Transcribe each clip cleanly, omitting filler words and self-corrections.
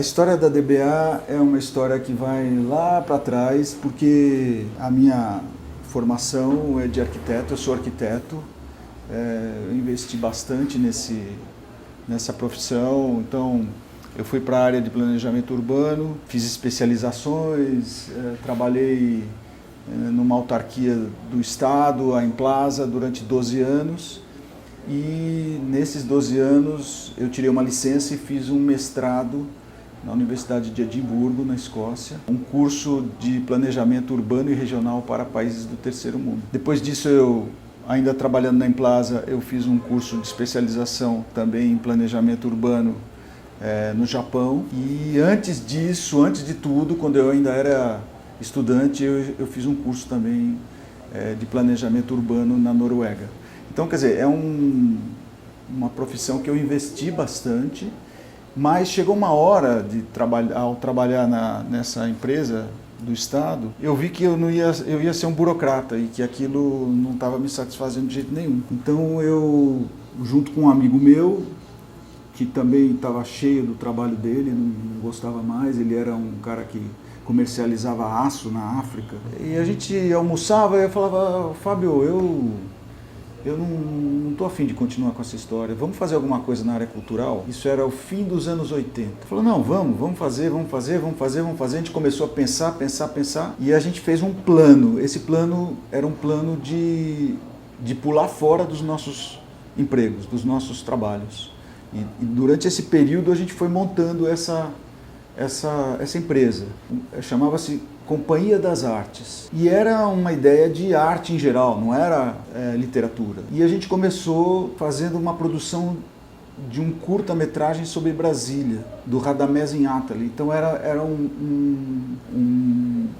história da DBA é uma história que vai lá para trás, porque a minha formação é de arquiteto, eu sou arquiteto, eu investi bastante nessa profissão, então eu fui para a área de planejamento urbano, fiz especializações, trabalhei numa autarquia do estado, a Emplaza, durante 12 anos. E nesses 12 anos eu tirei uma licença e fiz um mestrado na Universidade de Edimburgo, na Escócia, um curso de planejamento urbano e regional para países do terceiro mundo. Depois disso, eu ainda trabalhando na Emplaza, eu fiz um curso de especialização também em planejamento urbano no Japão. E antes disso, antes de tudo, quando eu ainda era estudante, eu fiz um curso também de planejamento urbano na Noruega. Então, quer dizer, é uma profissão que eu investi bastante, mas chegou uma hora ao trabalhar nessa empresa do Estado, eu vi que eu ia ser um burocrata e que aquilo não estava me satisfazendo de jeito nenhum. Então eu, junto com um amigo meu, que também estava cheio do trabalho dele, não gostava mais, ele era um cara que comercializava aço na África, e a gente almoçava e eu falava, Fábio, eu não estou afim de continuar com essa história, vamos fazer alguma coisa na área cultural? Isso era o fim dos anos 80. Ele falou, não, vamos fazer. A gente começou a pensar, e a gente fez um plano. Esse plano era um plano de pular fora dos nossos empregos, dos nossos trabalhos. E durante esse período a gente foi montando essa empresa. Chamava-se Companhia das Artes. E era uma ideia de arte em geral, não era literatura. E a gente começou fazendo uma produção de um curta-metragem sobre Brasília, do Radamés Inátali. Então era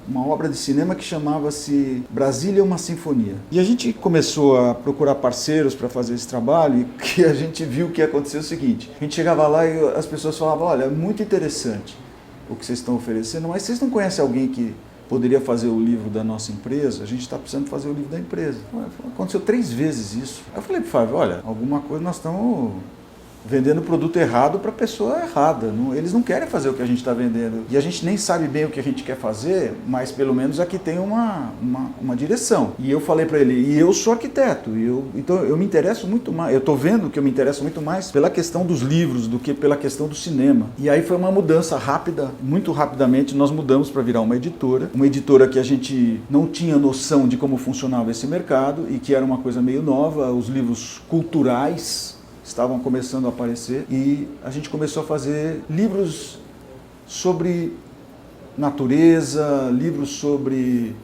uma obra de cinema que chamava-se Brasília, uma Sinfonia. E a gente começou a procurar parceiros para fazer esse trabalho, e que a gente viu que ia acontecer o seguinte: a gente chegava lá e as pessoas falavam, olha, é muito interessante o que vocês estão oferecendo, mas vocês não conhecem alguém que poderia fazer o livro da nossa empresa? A gente está precisando fazer o livro da empresa. Aconteceu 3 vezes isso. Aí eu falei para o Fábio, olha, alguma coisa nós estamos vendendo produto errado para a pessoa errada. Eles não querem fazer o que a gente está vendendo. E a gente nem sabe bem o que a gente quer fazer, mas pelo menos aqui tem uma direção. E eu falei para ele, e eu sou arquiteto, então eu me interesso muito mais, eu estou vendo que eu me interesso muito mais pela questão dos livros do que pela questão do cinema. E aí foi uma mudança rápida, muito rapidamente nós mudamos para virar uma editora que a gente não tinha noção de como funcionava esse mercado e que era uma coisa meio nova, os livros culturais estavam começando a aparecer, e a gente começou a fazer livros sobre natureza, livros sobre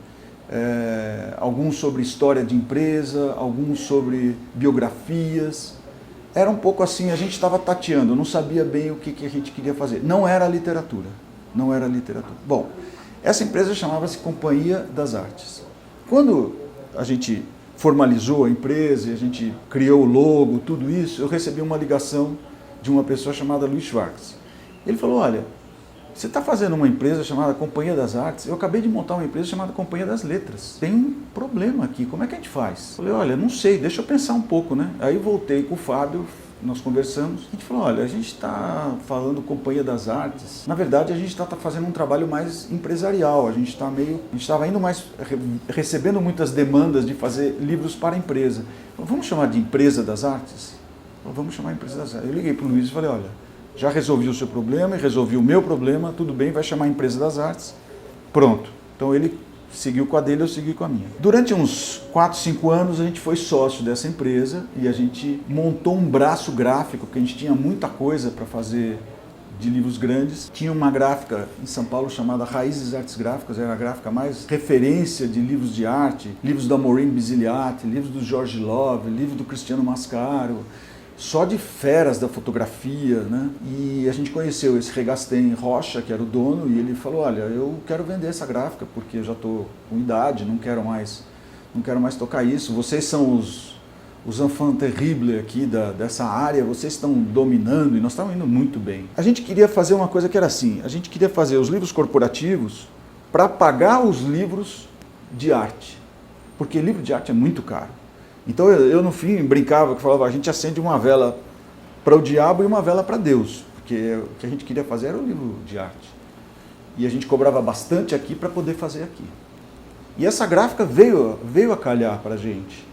alguns sobre história de empresa, alguns sobre biografias. Era um pouco assim, a gente estava tateando, não sabia bem o que a gente queria fazer. Não era literatura. Bom, essa empresa chamava-se Companhia das Artes. Quando a gente formalizou a empresa e a gente criou o logo, tudo isso, eu recebi uma ligação de uma pessoa chamada Luiz Schwartz. Ele falou, olha, você está fazendo uma empresa chamada Companhia das Artes, eu acabei de montar uma empresa chamada Companhia das Letras. Tem um problema aqui, como é que a gente faz? Eu falei, olha, não sei, deixa eu pensar um pouco, né? Aí voltei com o Fábio, nós conversamos, a gente falou, olha, a gente está falando Companhia das Artes, na verdade a gente está fazendo um trabalho mais empresarial, a gente estava indo mais, recebendo muitas demandas de fazer livros para a empresa. Falei, vamos chamar de Empresa das Artes? Falei, vamos chamar de Empresa das Artes. Eu liguei para o Luiz e falei, olha, já resolvi o seu problema e resolvi o meu problema, tudo bem, vai chamar Empresa das Artes, pronto. Então ele seguiu com a dele, eu segui com a minha. Durante uns 4, 5 anos a gente foi sócio dessa empresa e a gente montou um braço gráfico, porque a gente tinha muita coisa para fazer de livros grandes. Tinha uma gráfica em São Paulo chamada Raízes Artes Gráficas, era a gráfica mais referência de livros de arte, livros da Maureen Basiliati, livros do George Love, livro do Cristiano Mascaro, só de feras da fotografia, né? E a gente conheceu esse Regasten Rocha, que era o dono, e ele falou, olha, eu quero vender essa gráfica, porque eu já estou com idade, não quero mais tocar isso, vocês são os enfants terribles aqui dessa área, vocês estão dominando, e nós estamos indo muito bem. A gente queria fazer uma coisa que era assim, a gente queria fazer os livros corporativos para pagar os livros de arte, porque livro de arte é muito caro. Então eu no fim brincava, que falava, a gente acende uma vela para o diabo e uma vela para Deus. porque o que a gente queria fazer era um livro de arte. E a gente cobrava bastante aqui para poder fazer aqui. E essa gráfica veio a calhar para a gente.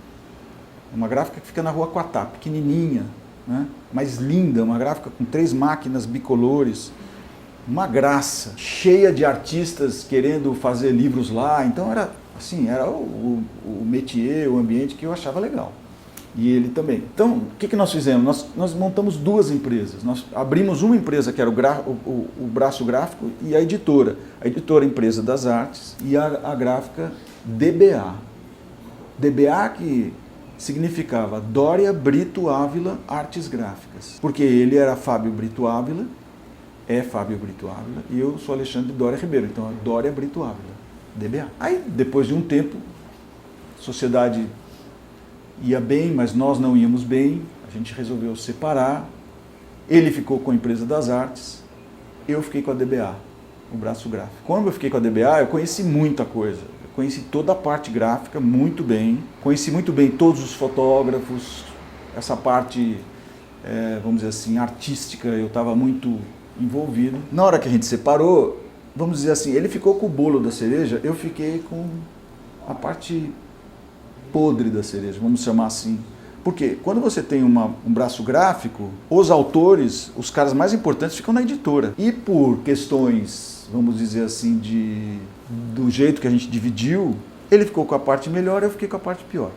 Uma gráfica que fica na Rua Quatá, pequenininha, né? Mas linda, uma gráfica com 3 máquinas bicolores, uma graça, cheia de artistas querendo fazer livros lá. Então era assim, era o métier, o ambiente que eu achava legal. E ele também. Então, o que nós fizemos? Nós montamos 2 empresas. Nós abrimos uma empresa que era o braço gráfico e a editora. A editora Empresa das Artes e a gráfica DBA. DBA que significava Dória Brito Ávila Artes Gráficas. Porque ele era Fábio Brito Ávila, é Fábio Brito Ávila, e eu sou Alexandre Dória Ribeiro. Então, é Dória Brito Ávila, DBA. Aí, depois de um tempo, a sociedade ia bem, mas nós não íamos bem, a gente resolveu separar, ele ficou com a Empresa das Artes, eu fiquei com a DBA, o braço gráfico. Quando eu fiquei com a DBA, eu conheci muita coisa, eu conheci toda a parte gráfica muito bem, conheci muito bem todos os fotógrafos, essa parte, vamos dizer assim, artística, eu estava muito envolvido. Na hora que a gente separou, vamos dizer assim, ele ficou com o bolo da cereja, eu fiquei com a parte podre da cereja, vamos chamar assim. Porque quando você tem um braço gráfico, os autores, os caras mais importantes ficam na editora. E por questões, vamos dizer assim, do jeito que a gente dividiu, ele ficou com a parte melhor, eu fiquei com a parte pior.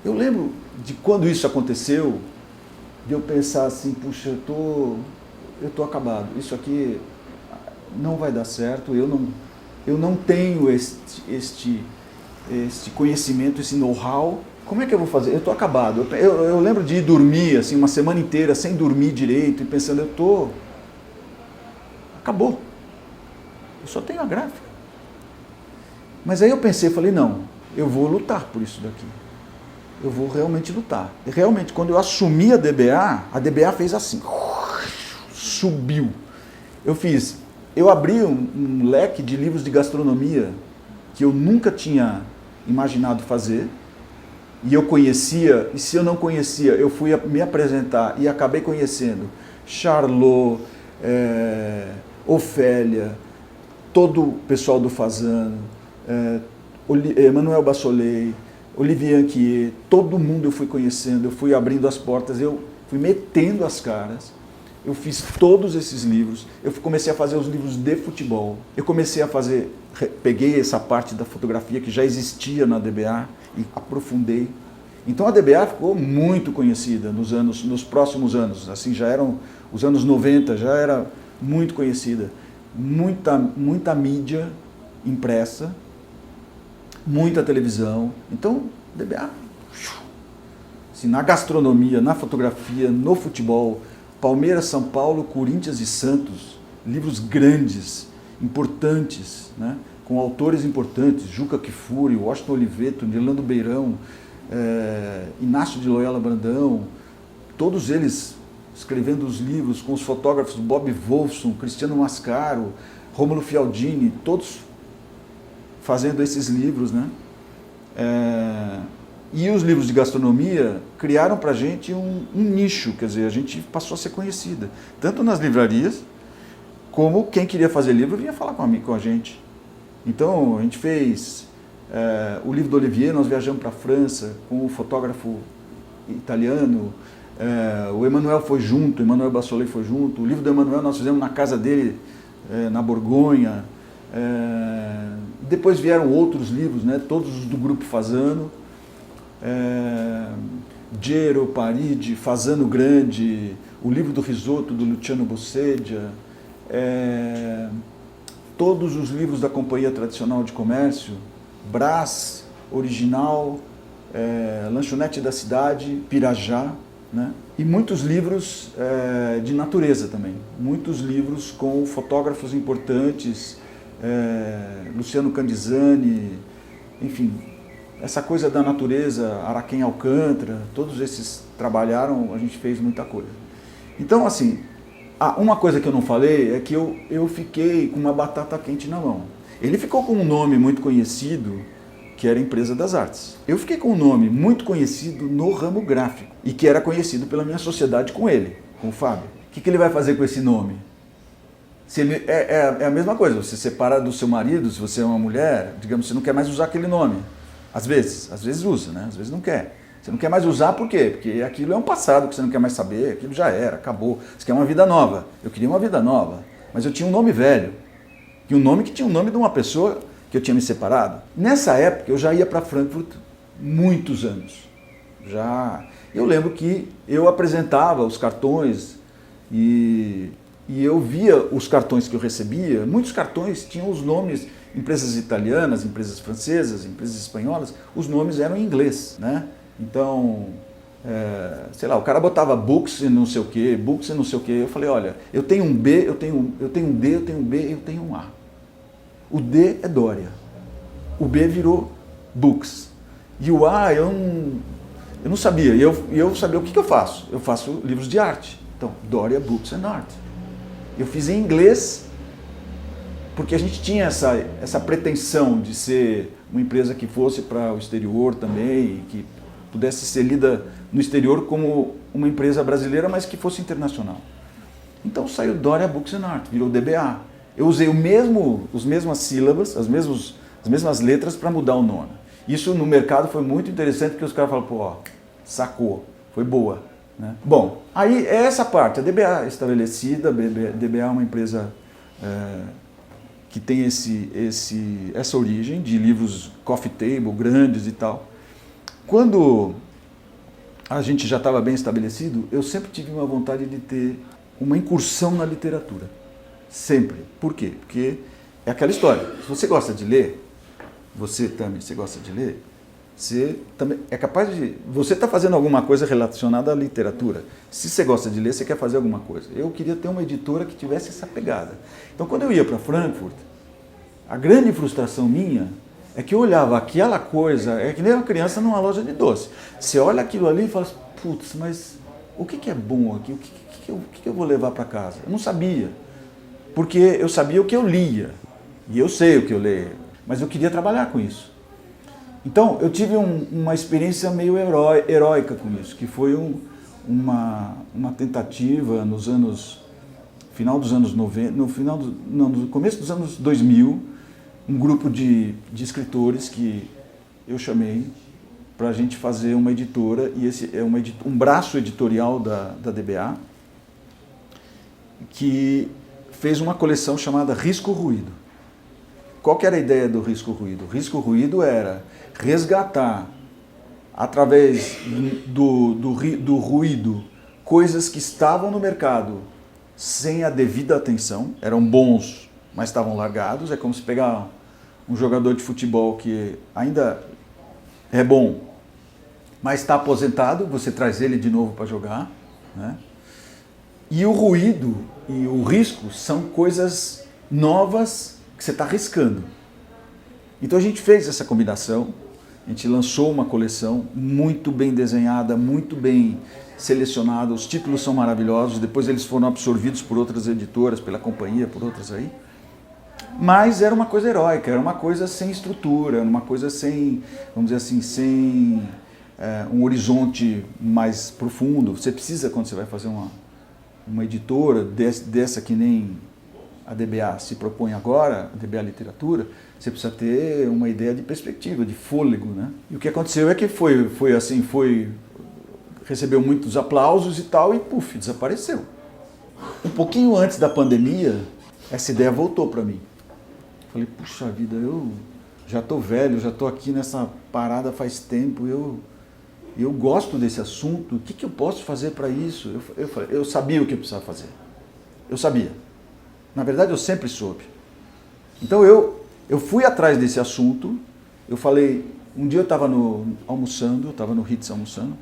Eu lembro de quando isso aconteceu, de eu pensar assim, puxa, eu tô acabado, isso aqui não vai dar certo, eu não tenho este conhecimento, esse know-how, como é que eu vou fazer? Eu estou acabado. Eu lembro de ir dormir assim, uma semana inteira sem dormir direito e pensando, acabou. Eu só tenho a gráfica. Mas aí eu pensei, falei, não, eu vou lutar por isso daqui. Eu vou realmente lutar. E realmente, quando eu assumi a DBA fez assim, subiu. Eu abri um leque de livros de gastronomia que eu nunca tinha imaginado fazer, e eu conhecia, e se eu não conhecia, eu fui me apresentar e acabei conhecendo Charlot, Ofélia, todo o pessoal do Fazano, Emmanuel Bassolet, Olivier Anquier, todo mundo eu fui conhecendo, eu fui abrindo as portas, eu fui metendo as caras. Eu fiz todos esses livros, eu comecei a fazer os livros de futebol, eu comecei a peguei essa parte da fotografia que já existia na DBA e aprofundei. Então a DBA ficou muito conhecida nos próximos anos, assim, já eram os anos 90, já era muito conhecida. Muita mídia impressa, muita televisão. Então, DBA, assim, na gastronomia, na fotografia, no futebol, Palmeiras, São Paulo, Corinthians e Santos, livros grandes, importantes, né? Com autores importantes, Juca Kfouri, Washington Oliveto, Nirlando Beirão, Inácio de Loyola Brandão, todos eles escrevendo os livros, com os fotógrafos Bob Wolfson, Cristiano Mascaro, Rômulo Fialdini, todos fazendo esses livros, né? E os livros de gastronomia criaram para a gente um nicho, quer dizer, a gente passou a ser conhecida, tanto nas livrarias, como quem queria fazer livro vinha falar com a gente. Então, a gente fez o livro do Olivier, nós viajamos para a França com o fotógrafo italiano, o Emmanuel foi junto, Emmanuel Bassolet foi junto, o livro do Emmanuel nós fizemos na casa dele, na Borgonha. Depois vieram outros livros, né, todos os do Grupo Fazano, Gero, Paride, Fazano Grande, o livro do risoto do Luciano Bossedia, todos os livros da Companhia Tradicional de Comércio, Brás, Original, Lanchonete da Cidade, Pirajá, né? E muitos livros de natureza também, muitos livros com fotógrafos importantes, Luciano Candizani, enfim, essa coisa da natureza, Araquém Alcântara, todos esses trabalharam, a gente fez muita coisa. Então, assim, uma coisa que eu não falei é que eu fiquei com uma batata quente na mão. Ele ficou com um nome muito conhecido, que era Empresa das Artes. Eu fiquei com um nome muito conhecido no ramo gráfico, e que era conhecido pela minha sociedade com ele, com o Fábio, que ele vai fazer com esse nome? Se ele, é a mesma coisa, você separa do seu marido, se você é uma mulher, digamos, você não quer mais usar aquele nome. Às vezes usa, né? Às vezes não quer. Você não quer mais usar por quê? Porque aquilo é um passado que você não quer mais saber, aquilo já era, acabou. Você quer uma vida nova. Eu queria uma vida nova, mas eu tinha um nome velho. E um nome que tinha o nome de uma pessoa que eu tinha me separado. Nessa época eu já ia para Frankfurt muitos anos. Eu lembro que eu apresentava os cartões e eu via os cartões que eu recebia. Muitos cartões tinham os nomes, empresas italianas, empresas francesas, empresas espanholas, os nomes eram em inglês, né? Então, sei lá, o cara botava books e não sei o quê, books e não sei o quê. Eu falei, olha, eu tenho um B, eu tenho um D, eu tenho um B, eu tenho um A. O D é Dória. O B virou books. E o A eu não sabia. E eu sabia o que eu faço. Eu faço livros de arte. Então, Dória Books and Art. Eu fiz em inglês porque a gente tinha essa pretensão de ser uma empresa que fosse para o exterior também e que pudesse ser lida no exterior como uma empresa brasileira, mas que fosse internacional. Então saiu Dória Books and Art, virou DBA. Eu usei as mesmas sílabas, as mesmas letras para mudar o nome. Isso no mercado foi muito interessante, porque os caras falaram, pô, sacou, foi boa. Né? Bom, aí é essa parte, a DBA estabelecida, a DBA é uma empresa que tem essa origem de livros coffee table, grandes e tal. Quando a gente já estava bem estabelecido, eu sempre tive uma vontade de ter uma incursão na literatura. Sempre. Por quê? Porque é aquela história. Se você gosta de ler, você gosta de ler, você também é capaz de... Você está fazendo alguma coisa relacionada à literatura. Se você gosta de ler, você quer fazer alguma coisa. Eu queria ter uma editora que tivesse essa pegada. Então, quando eu ia para Frankfurt, a grande frustração minha é que eu olhava aquela coisa, é que nem uma criança numa loja de doce. Você olha aquilo ali e fala, putz, mas o que é bom aqui? O que eu vou levar para casa? Eu não sabia. Porque eu sabia o que eu lia. E eu sei o que eu leio. Mas eu queria trabalhar com isso. Então, eu tive uma experiência meio heróica com isso, que foi uma tentativa no começo dos anos 2000, um grupo de escritores que eu chamei para a gente fazer uma editora, e esse é um braço editorial da DBA, que fez uma coleção chamada Risco Ruído. Qual que era a ideia do Risco Ruído? O Risco Ruído era resgatar, através do ruído, coisas que estavam no mercado sem a devida atenção, eram bons, mas estavam largados. É como se pegar um jogador de futebol que ainda é bom, mas está aposentado, você traz ele de novo para jogar, né? E o ruído e o risco são coisas novas que você está arriscando. Então a gente fez essa combinação, a gente lançou uma coleção muito bem desenhada, muito bem selecionada, os títulos são maravilhosos, depois eles foram absorvidos por outras editoras, pela companhia, por outras aí. Mas era uma coisa heróica, era uma coisa sem estrutura, uma coisa sem, vamos dizer assim, sem um horizonte mais profundo. Você precisa, quando você vai fazer uma editora dessa que nem a DBA se propõe agora, a DBA Literatura, você precisa ter uma ideia de perspectiva, de fôlego, né? E o que aconteceu é que recebeu muitos aplausos e tal, e puf, desapareceu. Um pouquinho antes da pandemia, essa ideia voltou para mim. Falei, puxa vida, eu já estou velho, já estou aqui nessa parada faz tempo, eu gosto desse assunto, o que eu posso fazer para isso? Eu sabia o que eu precisava fazer. Eu sabia. Na verdade, eu sempre soube. Então, eu fui atrás desse assunto, eu falei, um dia eu estava almoçando, eu estava no Ritz almoçando,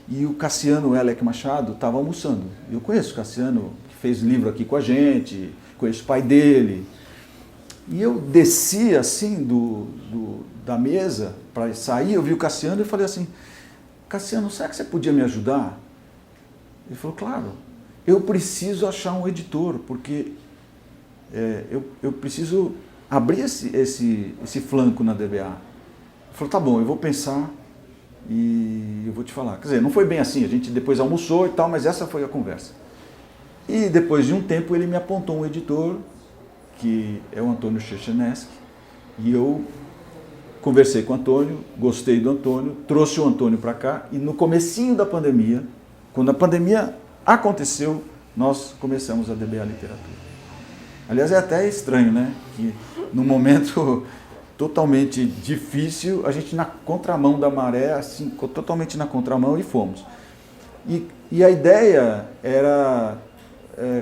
e o Cassiano Elec Machado estava almoçando. Eu conheço o Cassiano, que fez livro aqui com a gente, conheço o pai dele. E eu desci assim da mesa para sair, eu vi o Cassiano e falei assim, Cassiano, será que você podia me ajudar? Ele falou, claro, eu preciso achar um editor, porque eu preciso abrir esse flanco na DBA. Ele falou, tá bom, eu vou pensar e eu vou te falar. Quer dizer, não foi bem assim, a gente depois almoçou e tal, mas essa foi a conversa. E depois de um tempo ele me apontou um editor, que é o Antônio Chechenesky, e eu conversei com o Antônio, gostei do Antônio, trouxe o Antônio para cá, e no comecinho da pandemia, quando a pandemia aconteceu, nós começamos a DBA Literatura. Aliás, é até estranho, né? Que num momento totalmente difícil, a gente na contramão da maré, assim, totalmente na contramão, e fomos. E a ideia era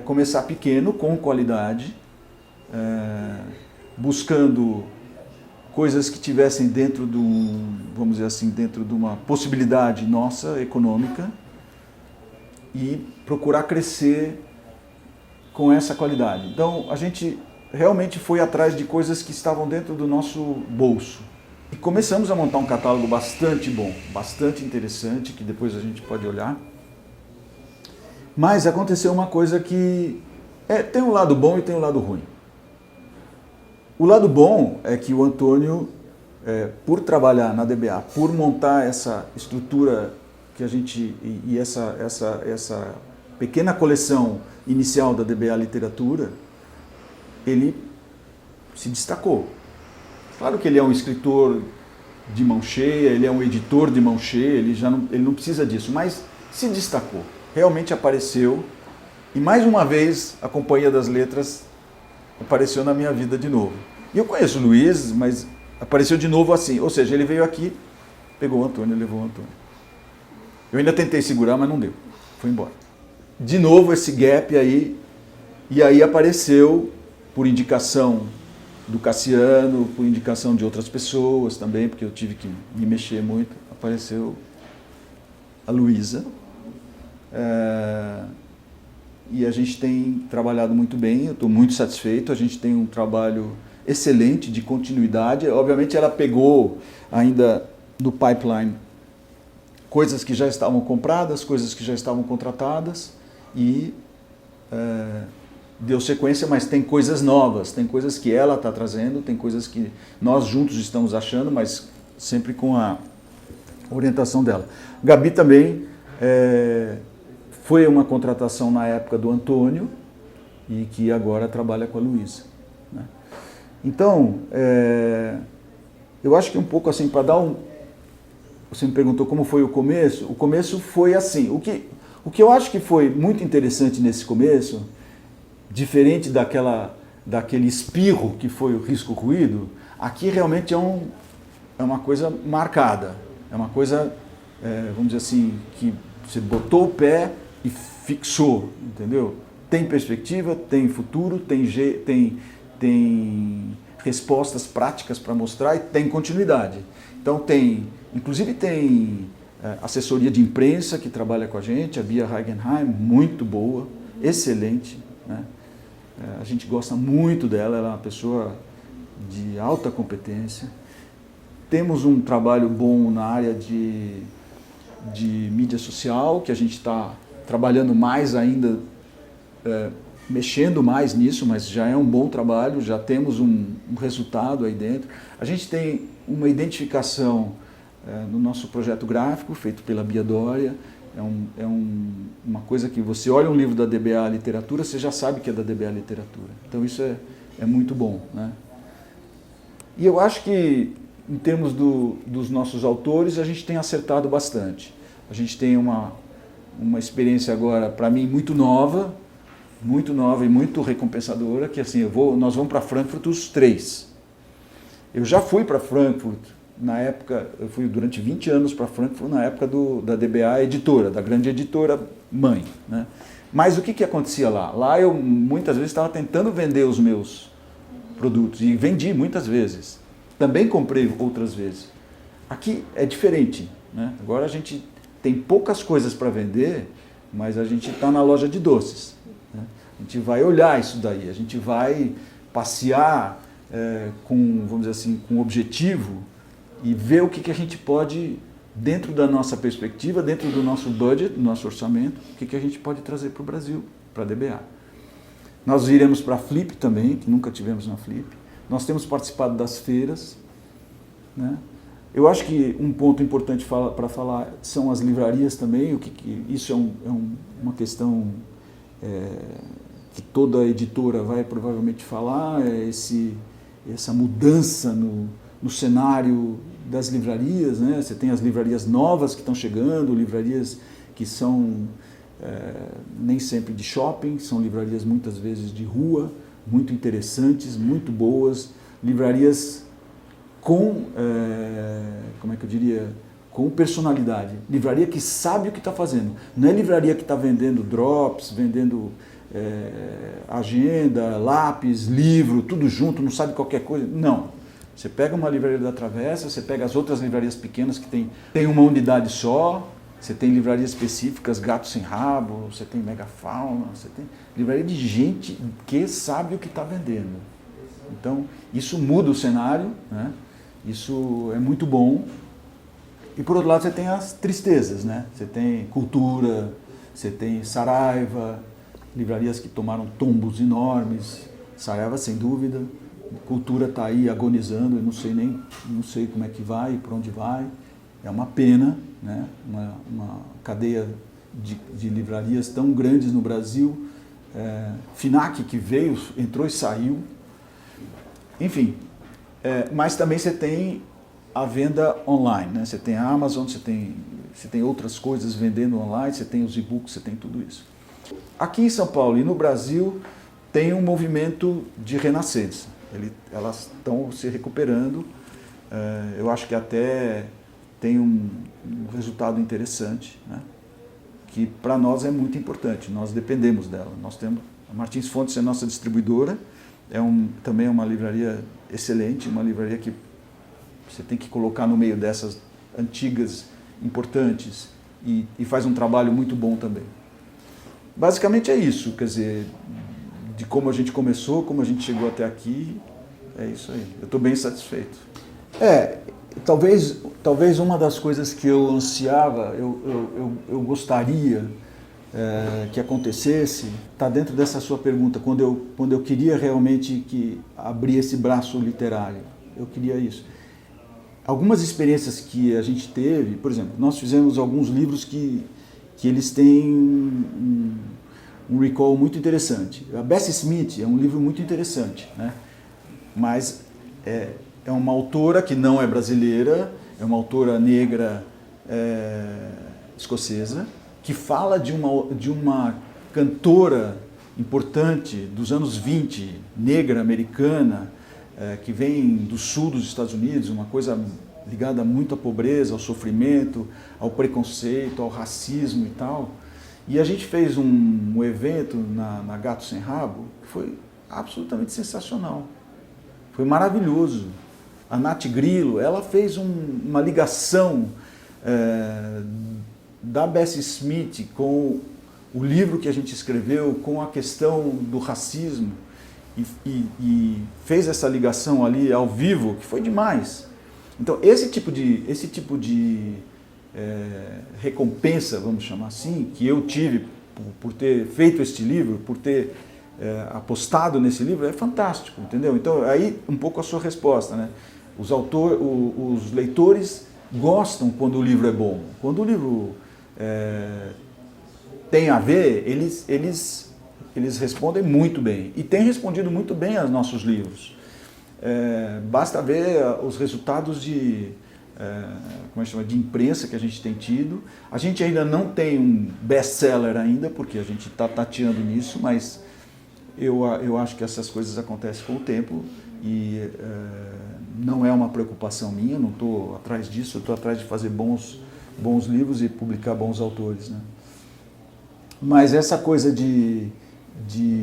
começar pequeno, com qualidade, buscando coisas que tivessem dentro de vamos dizer assim, dentro de uma possibilidade nossa, econômica, e procurar crescer com essa qualidade. Então, a gente realmente foi atrás de coisas que estavam dentro do nosso bolso. E começamos a montar um catálogo bastante bom, bastante interessante, que depois a gente pode olhar. Mas aconteceu uma coisa que tem um lado bom e tem um lado ruim. O lado bom é que o Antônio, por trabalhar na DBA, por montar essa estrutura que a gente e essa pequena coleção inicial da DBA Literatura, ele se destacou. Claro que ele é um escritor de mão cheia, ele é um editor de mão cheia, ele não precisa disso, mas se destacou. Realmente apareceu, e mais uma vez a Companhia das Letras apareceu na minha vida de novo. E eu conheço o Luiz, mas apareceu de novo assim, ou seja, ele veio aqui, pegou o Antônio e levou o Antônio. Eu ainda tentei segurar, mas não deu, foi embora. De novo esse gap aí, e aí apareceu, por indicação do Cassiano, por indicação de outras pessoas também, porque eu tive que me mexer muito, apareceu a Luísa. E a gente tem trabalhado muito bem, eu estou muito satisfeito, a gente tem um trabalho excelente de continuidade. Obviamente ela pegou ainda no pipeline coisas que já estavam compradas, coisas que já estavam contratadas e deu sequência, mas tem coisas novas, tem coisas que ela está trazendo, tem coisas que nós juntos estamos achando, mas sempre com a orientação dela. Gabi também foi uma contratação na época do Antônio e que agora trabalha com a Luísa, né? Então, eu acho que um pouco assim, para dar Você me perguntou como foi o começo foi assim. O que eu acho que foi muito interessante nesse começo, diferente daquele espirro que foi o Risco Ruído, aqui realmente é uma coisa marcada, é uma coisa, vamos dizer assim, que você botou o pé e fixou, entendeu? Tem perspectiva, tem futuro, tem respostas práticas para mostrar e tem continuidade. Então inclusive tem assessoria de imprensa que trabalha com a gente, a Bia Heigenheim, muito boa, excelente, né? A gente gosta muito dela, ela é uma pessoa de alta competência. Temos um trabalho bom na área de mídia social, que a gente está trabalhando mais ainda, mexendo mais nisso, mas já é um bom trabalho, já temos um resultado aí dentro. A gente tem uma identificação no nosso projeto gráfico, feito pela Bia Dória. Uma coisa que você olha um livro da DBA Literatura, você já sabe que é da DBA Literatura. Então isso é muito bom, né? E eu acho que, em termos dos nossos autores, a gente tem acertado bastante. A gente tem uma experiência agora, para mim, muito nova e muito recompensadora, que assim, nós vamos para Frankfurt os três. Eu já fui para Frankfurt, na época, eu fui durante 20 anos para Frankfurt, na época da DBA editora, da grande editora mãe, né? Mas o que acontecia lá? Lá eu muitas vezes estava tentando vender os meus produtos, e vendi muitas vezes. Também comprei outras vezes. Aqui é diferente, né? Agora a gente tem poucas coisas para vender, mas a gente está na loja de doces, né? A gente vai olhar isso daí, a gente vai passear vamos dizer assim, com objetivo e ver o que a gente pode, dentro da nossa perspectiva, dentro do nosso budget, do nosso orçamento, o que a gente pode trazer para o Brasil, para a DBA. Nós iremos para a Flip também, que nunca tivemos na Flip. Nós temos participado das feiras, né? Eu acho que um ponto importante para falar são as livrarias também, isso é uma questão que toda editora vai provavelmente falar, essa mudança no cenário das livrarias, né? Você tem as livrarias novas que estão chegando, livrarias que são nem sempre de shopping, são livrarias muitas vezes de rua, muito interessantes, muito boas, livrarias com, como é que eu diria, com personalidade, livraria que sabe o que está fazendo, não é livraria que está vendendo drops, vendendo agenda, lápis, livro, tudo junto, não sabe qualquer coisa, não. Você pega uma livraria da Travessa, você pega as outras livrarias pequenas que tem uma unidade só, você tem livrarias específicas, Gato Sem Rabo, você tem Megafauna, você tem livraria de gente que sabe o que está vendendo. Então, isso muda o cenário, né? Isso é muito bom. E por outro lado você tem as tristezas, né? Você tem Cultura, você tem Saraiva, livrarias que tomaram tombos enormes, Saraiva sem dúvida, Cultura está aí agonizando, eu não sei como é que vai, para onde vai, é uma pena, né? Uma cadeia de livrarias tão grandes no Brasil, Fnac que veio, entrou e saiu, enfim, mas também você tem a venda online, né? Você tem a Amazon, você tem outras coisas vendendo online, você tem os e-books, você tem tudo isso. Aqui em São Paulo e no Brasil tem um movimento de renascença. Elas estão se recuperando, eu acho que até tem um resultado interessante, né? Que para nós é muito importante, nós dependemos dela. Nós temos, a Martins Fontes é nossa distribuidora, também é uma livraria excelente, uma livraria que você tem que colocar no meio dessas antigas, importantes, e faz um trabalho muito bom também. Basicamente é isso, quer dizer, de como a gente começou, como a gente chegou até aqui, é isso aí. Eu estou bem satisfeito. Talvez uma das coisas que eu ansiava, eu gostaria que acontecesse, está dentro dessa sua pergunta, quando eu queria realmente abrir esse braço literário, eu queria isso. Algumas experiências que a gente teve, por exemplo, nós fizemos alguns livros que eles têm um recall muito interessante. A Bessie Smith é um livro muito interessante, né? Mas é uma autora que não é brasileira, é uma autora negra escocesa, que fala de uma cantora importante dos anos 20, negra, americana, que vem do sul dos Estados Unidos, uma coisa ligada muito à pobreza, ao sofrimento, ao preconceito, ao racismo e tal. E a gente fez um evento na Gato Sem Rabo que foi absolutamente sensacional. Foi maravilhoso. A Nath Grillo, ela fez uma ligação da Bessie Smith com o livro que a gente escreveu, com a questão do racismo, e fez essa ligação ali ao vivo, que foi demais. Então, esse tipo de recompensa, vamos chamar assim, que eu tive por ter feito este livro, por ter apostado nesse livro, é fantástico, entendeu? Então, aí um pouco a sua resposta, né? Os leitores gostam quando o livro é bom. Quando o livro tem a ver, eles respondem muito bem. E têm respondido muito bem aos nossos livros. Basta ver os resultados de imprensa que a gente tem tido. A gente ainda não tem um best-seller ainda, porque a gente está tateando nisso, mas eu acho que essas coisas acontecem com o tempo e não é uma preocupação minha, não estou atrás disso, eu estou atrás de fazer bons livros e publicar bons autores, né? Mas essa coisa de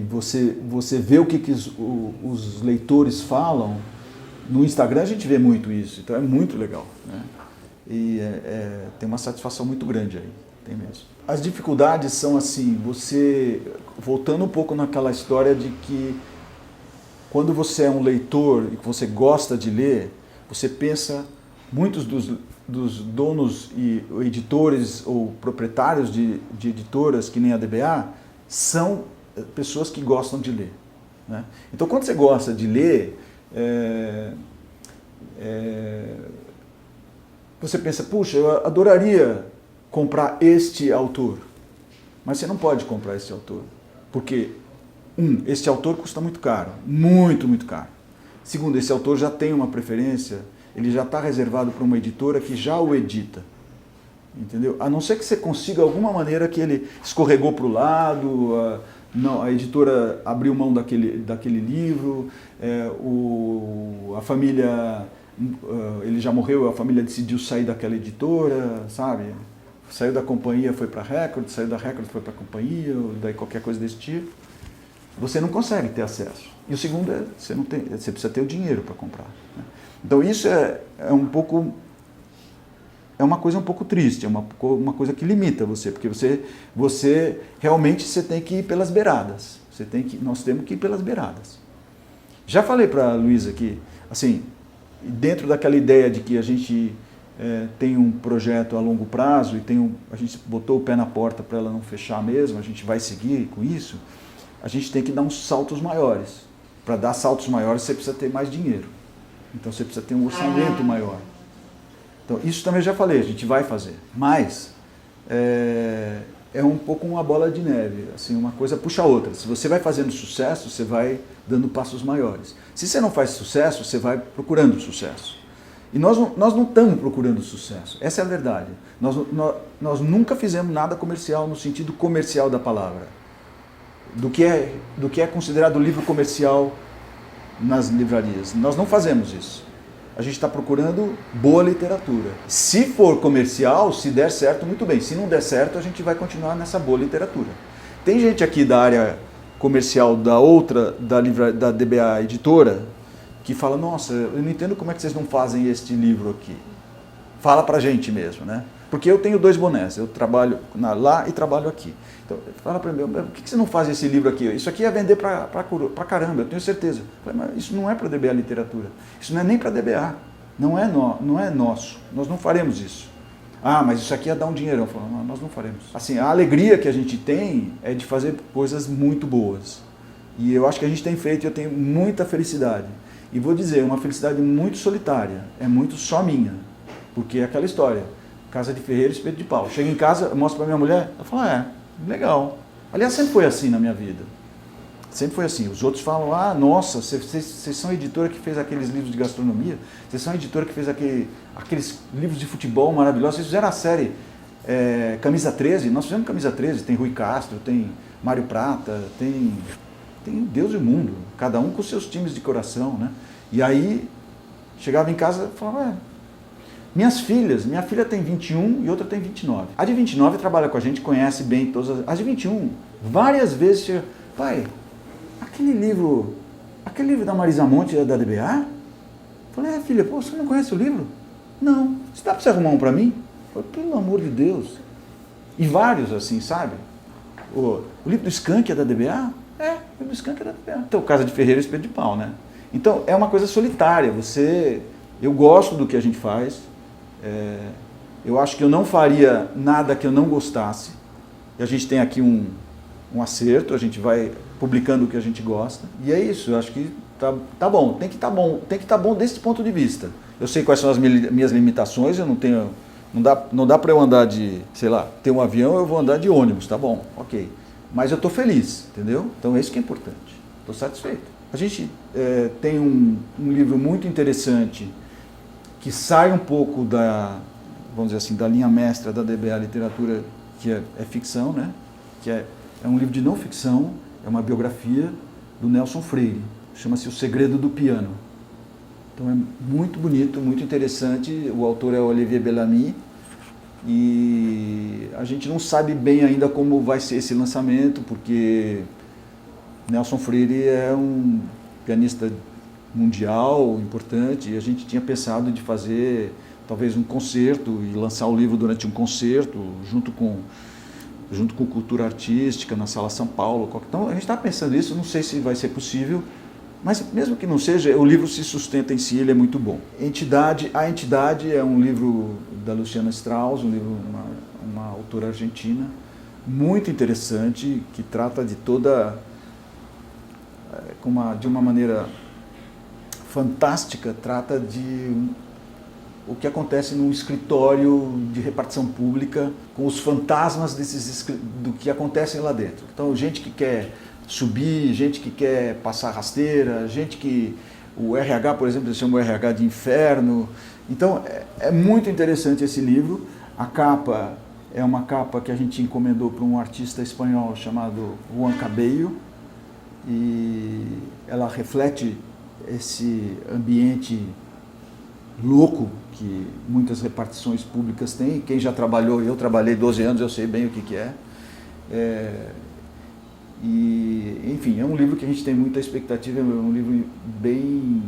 você ver o que os leitores falam, no Instagram a gente vê muito isso, então é muito legal, né? E tem uma satisfação muito grande aí, tem mesmo. As dificuldades são assim, voltando um pouco naquela história de que quando você é um leitor e que você gosta de ler, você pensa, muitos dos donos e editores ou proprietários de editoras, que nem a DBA, são pessoas que gostam de ler, né? Então, quando você gosta de ler, você pensa, puxa, eu adoraria comprar este autor, mas você não pode comprar este autor. Porque, esse autor custa muito caro, muito, muito caro. Segundo, esse autor já tem uma preferência, ele já está reservado para uma editora que já o edita. Entendeu? A não ser que você consiga alguma maneira que ele escorregou para o lado, a editora abriu mão daquele livro, a família, ele já morreu, a família decidiu sair daquela editora, sabe? Saiu da companhia, foi para a Record, saiu da Record, foi para a companhia, ou daí qualquer coisa desse tipo. Você não consegue ter acesso. E o segundo é, você precisa ter o dinheiro para comprar. Né? Então isso é uma coisa um pouco triste, é uma coisa que limita você, porque você realmente tem que ir pelas beiradas. Nós temos que ir pelas beiradas. Já falei para a Luísa aqui, assim, dentro daquela ideia de que a gente tem um projeto a longo prazo e a gente botou o pé na porta para ela não fechar mesmo, a gente vai seguir com isso, a gente tem que dar uns saltos maiores. Para dar saltos maiores você precisa ter mais dinheiro. Então você precisa ter um orçamento maior. Então, isso também eu já falei, a gente vai fazer. Mas é um pouco uma bola de neve, assim, uma coisa puxa a outra. Se você vai fazendo sucesso, você vai dando passos maiores. Se você não faz sucesso, você vai procurando sucesso. E nós não estamos procurando sucesso, essa é a verdade. Nós nunca fizemos nada comercial no sentido comercial da palavra. Do que é considerado livro comercial nas livrarias. Nós não fazemos isso. A gente está procurando boa literatura. Se for comercial, se der certo, muito bem. Se não der certo, a gente vai continuar nessa boa literatura. Tem gente aqui da área comercial da DBA Editora, que fala, nossa, eu não entendo como é que vocês não fazem este livro aqui. Fala pra gente mesmo, né? Porque eu tenho 2 bonés, eu trabalho lá e trabalho aqui. Então, fala pra mim, por que você não faz esse livro aqui? Isso aqui ia vender pra caramba, eu tenho certeza. Eu falei, mas isso não é para DBA Literatura, isso não é nem para DBA, não é nosso, nós não faremos isso. Ah, mas isso aqui ia dar um dinheirão. Eu falei, não, nós não faremos. Assim, a alegria que a gente tem é de fazer coisas muito boas. E eu acho que a gente tem feito e eu tenho muita felicidade. E vou dizer, uma felicidade muito solitária, é muito só minha. Porque é aquela história, casa de ferreiro, espeto de pau. Chego em casa, eu mostro para minha mulher, ela fala, legal. Aliás, sempre foi assim na minha vida. Sempre foi assim. Os outros falam, nossa, vocês são a editora que fez aqueles livros de gastronomia, vocês são a editora que fez aqueles livros de futebol maravilhosos, vocês fizeram a série Camisa 13, nós fizemos Camisa 13, tem Rui Castro, tem Mário Prata, tem Deus e o mundo, cada um com seus times de coração, né? E aí, chegava em casa e falava, minha filha tem 21 e outra tem 29. A de 29 trabalha com a gente, conhece bem todas as de 21, várias vezes chega, pai, aquele livro da Marisa Monte é da DBA? Eu falei, filha, você não conhece o livro? Não. Você dá para você arrumar um para mim? Eu falei, pelo amor de Deus. E vários assim, sabe? O livro do Skank é da DBA? O livro do Skank é da DBA. Então, Casa de Ferreiro e Espeto de Pau, né? Então, é uma coisa solitária. Eu gosto do que a gente faz. Eu acho que eu não faria nada que eu não gostasse. E a gente tem aqui um acerto, a gente vai publicando o que a gente gosta. E é isso, eu acho que tá bom. Tem que estar bom desse ponto de vista. Eu sei quais são as minhas limitações, eu não tenho... Não dá para eu andar ter um avião, eu vou andar de ônibus, tá bom, ok. Mas eu estou feliz, entendeu? Então é isso que é importante. Estou satisfeito. A gente tem um livro muito interessante que sai um pouco vamos dizer assim, da linha mestra da DBA Literatura, que é ficção, né? Que é um livro de não ficção, é uma biografia do Nelson Freire, chama-se O Segredo do Piano. Então é muito bonito, muito interessante, o autor é o Olivier Bellamy, e a gente não sabe bem ainda como vai ser esse lançamento, porque Nelson Freire é um pianista mundial importante, e a gente tinha pensado de fazer talvez um concerto e lançar o livro durante um concerto, junto com Cultura Artística, na Sala São Paulo. Então a gente está pensando nisso, não sei se vai ser possível, mas mesmo que não seja, o livro se sustenta em si, ele é muito bom. A Entidade é um livro da Luciana Strauss, uma autora argentina, muito interessante, que trata de de uma maneira fantástica, trata de o que acontece num escritório de repartição pública, com os fantasmas do que acontece lá dentro. Então, gente que quer subir, gente que quer passar rasteira, gente que... O RH, por exemplo, eles chamam o RH de inferno. Então, é muito interessante esse livro. A capa é uma capa que a gente encomendou para um artista espanhol chamado Juan Cabello, e ela reflete esse ambiente louco que muitas repartições públicas têm. Quem já trabalhou, eu trabalhei 12 anos, eu sei bem o que é. E, enfim, é um livro que a gente tem muita expectativa, é um livro bem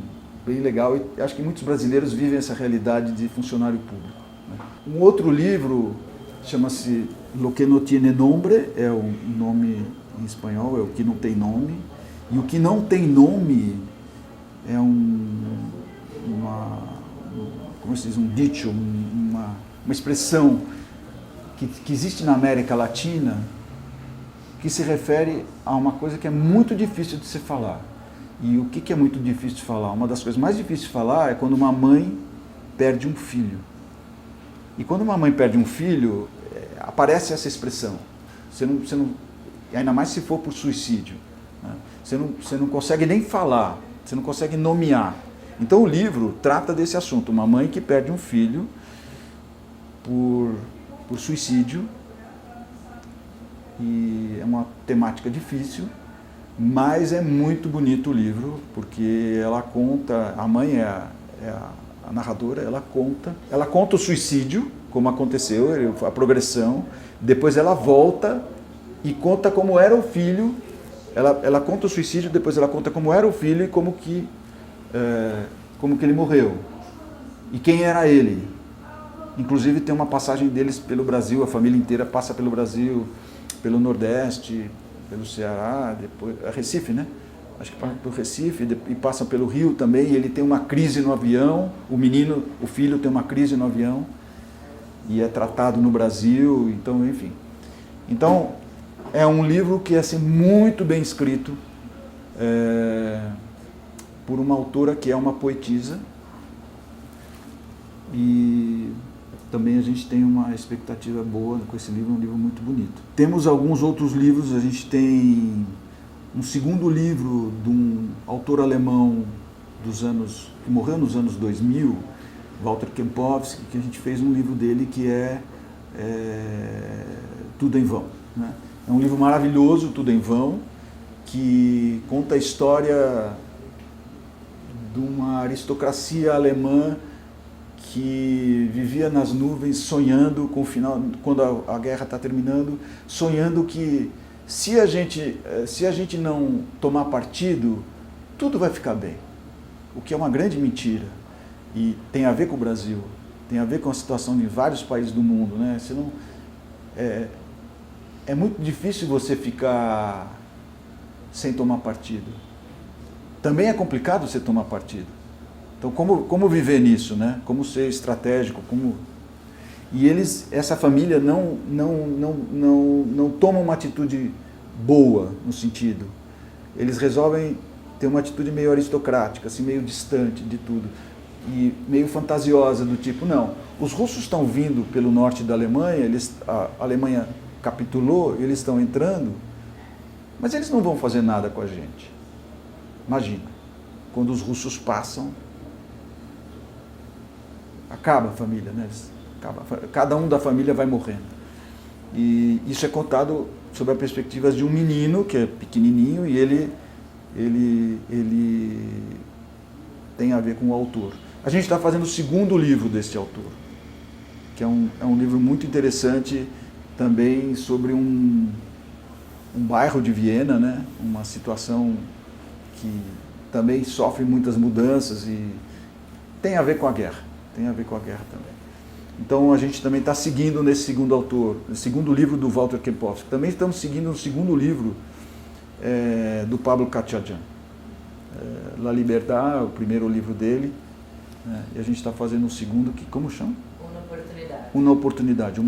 legal, e acho que muitos brasileiros vivem essa realidade de funcionário público, né? Um outro livro chama-se Lo que no tiene nombre, é o nome em espanhol, é o que não tem nome. E o que não tem nome é como se diz, um dicho, uma expressão que existe na América Latina, que se refere a uma coisa que é muito difícil de se falar. E o que é muito difícil de falar? Uma das coisas mais difíceis de falar é quando uma mãe perde um filho. E quando uma mãe perde um filho, aparece essa expressão. Você não, ainda mais se for por suicídio, né? Você não consegue nem falar, você não consegue nomear. Então o livro trata desse assunto, uma mãe que perde um filho por suicídio. E é uma temática difícil, mas é muito bonito o livro, porque ela conta, a mãe é a narradora, ela conta o suicídio, como aconteceu, a progressão, depois ela volta e conta como era o filho, ela conta o suicídio, depois ela conta como era o filho e como que ele morreu, e quem era ele. Inclusive tem uma passagem deles pelo Brasil, a família inteira passa pelo Brasil, pelo Nordeste, pelo Ceará, depois Recife, né? Acho que passa pelo Recife e passa pelo Rio também. E ele tem uma crise no avião, o filho tem uma crise no avião e é tratado no Brasil, então, enfim. Então, é um livro que é assim, muito bem escrito, por uma autora que é uma poetisa, e também a gente tem uma expectativa boa com esse livro, é um livro muito bonito. Temos alguns outros livros, a gente tem um segundo livro de um autor alemão que morreu nos anos 2000, Walter Kempowski, que a gente fez um livro dele que é Tudo em Vão, né? É um livro maravilhoso, Tudo em Vão, que conta a história de uma aristocracia alemã que vivia nas nuvens, sonhando com o final, quando a guerra está terminando, sonhando que se a gente não tomar partido, tudo vai ficar bem. O que é uma grande mentira. E tem a ver com o Brasil, tem a ver com a situação de vários países do mundo, né? É muito difícil você ficar sem tomar partido. Também é complicado você tomar partido. Então, como viver nisso, né? Como ser estratégico, E essa família não toma uma atitude boa, no sentido. Eles resolvem ter uma atitude meio aristocrática, assim, meio distante de tudo. E meio fantasiosa, do tipo, não, os russos estão vindo pelo norte da Alemanha, a Alemanha capitulou, eles estão entrando, mas eles não vão fazer nada com a gente. Imagina, quando os russos passam, acaba a família, né? Cada um da família vai morrendo. E isso é contado sob a perspectiva de um menino que é pequenininho, e ele tem a ver com o autor. A gente está fazendo o segundo livro desse autor, que é um livro muito interessante também sobre um bairro de Viena, né? Uma situação que também sofre muitas mudanças e tem a ver com a guerra. Tem a ver com a guerra também. Então a gente também está seguindo nesse segundo autor, no segundo livro do Walter Kempowski. Também estamos seguindo no segundo livro do Pablo Kachadjian. La Liberdade, o primeiro livro dele, né? E a gente está fazendo o segundo, que como chama? Uma oportunidade.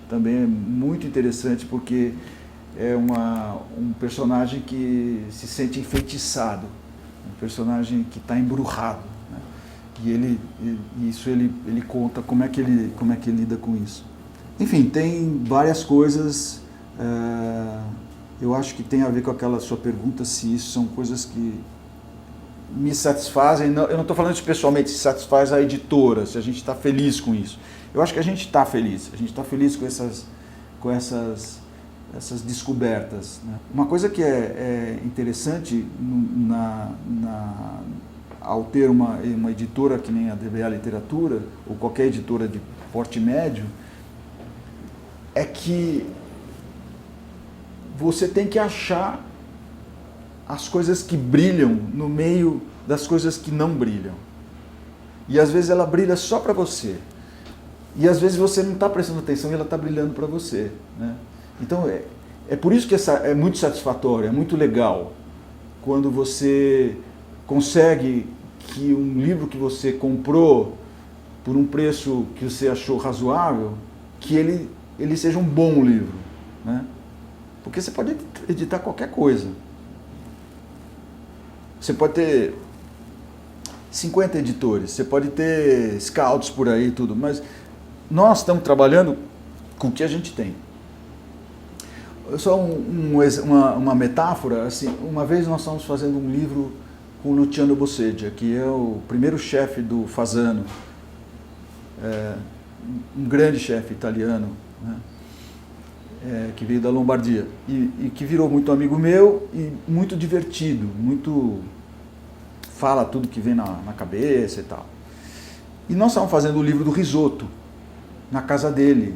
Também é muito interessante porque é um personagem que se sente enfeitiçado, um personagem que está embrujado, né? Ele conta como é que ele lida com isso. Enfim, tem várias coisas. Eu acho que tem a ver com aquela sua pergunta, se isso são coisas que me satisfazem. Eu não estou falando isso pessoalmente, se satisfaz a editora, se a gente está feliz com isso. Eu acho que a gente está feliz. A gente está feliz com essas descobertas, né? Uma coisa que é interessante ao ter uma editora que nem a DBA Literatura, ou qualquer editora de porte médio, é que você tem que achar as coisas que brilham no meio das coisas que não brilham. E às vezes ela brilha só para você. E às vezes você não está prestando atenção e ela está brilhando para você, né? Então é por isso que é muito satisfatório, é muito legal quando você consegue que um livro que você comprou por um preço que você achou razoável, que ele seja um bom livro, né? Porque você pode editar qualquer coisa. Você pode ter 50 editores, você pode ter scouts por aí e tudo, mas nós estamos trabalhando com o que a gente tem. Só uma metáfora, assim, uma vez nós estamos fazendo um livro com Luciano Bosedia, que é o primeiro chefe do Fasano, um grande chefe italiano, né? Que veio da Lombardia e que virou muito amigo meu e muito divertido, fala tudo que vem na cabeça e tal. E nós estávamos fazendo o livro do risoto na casa dele,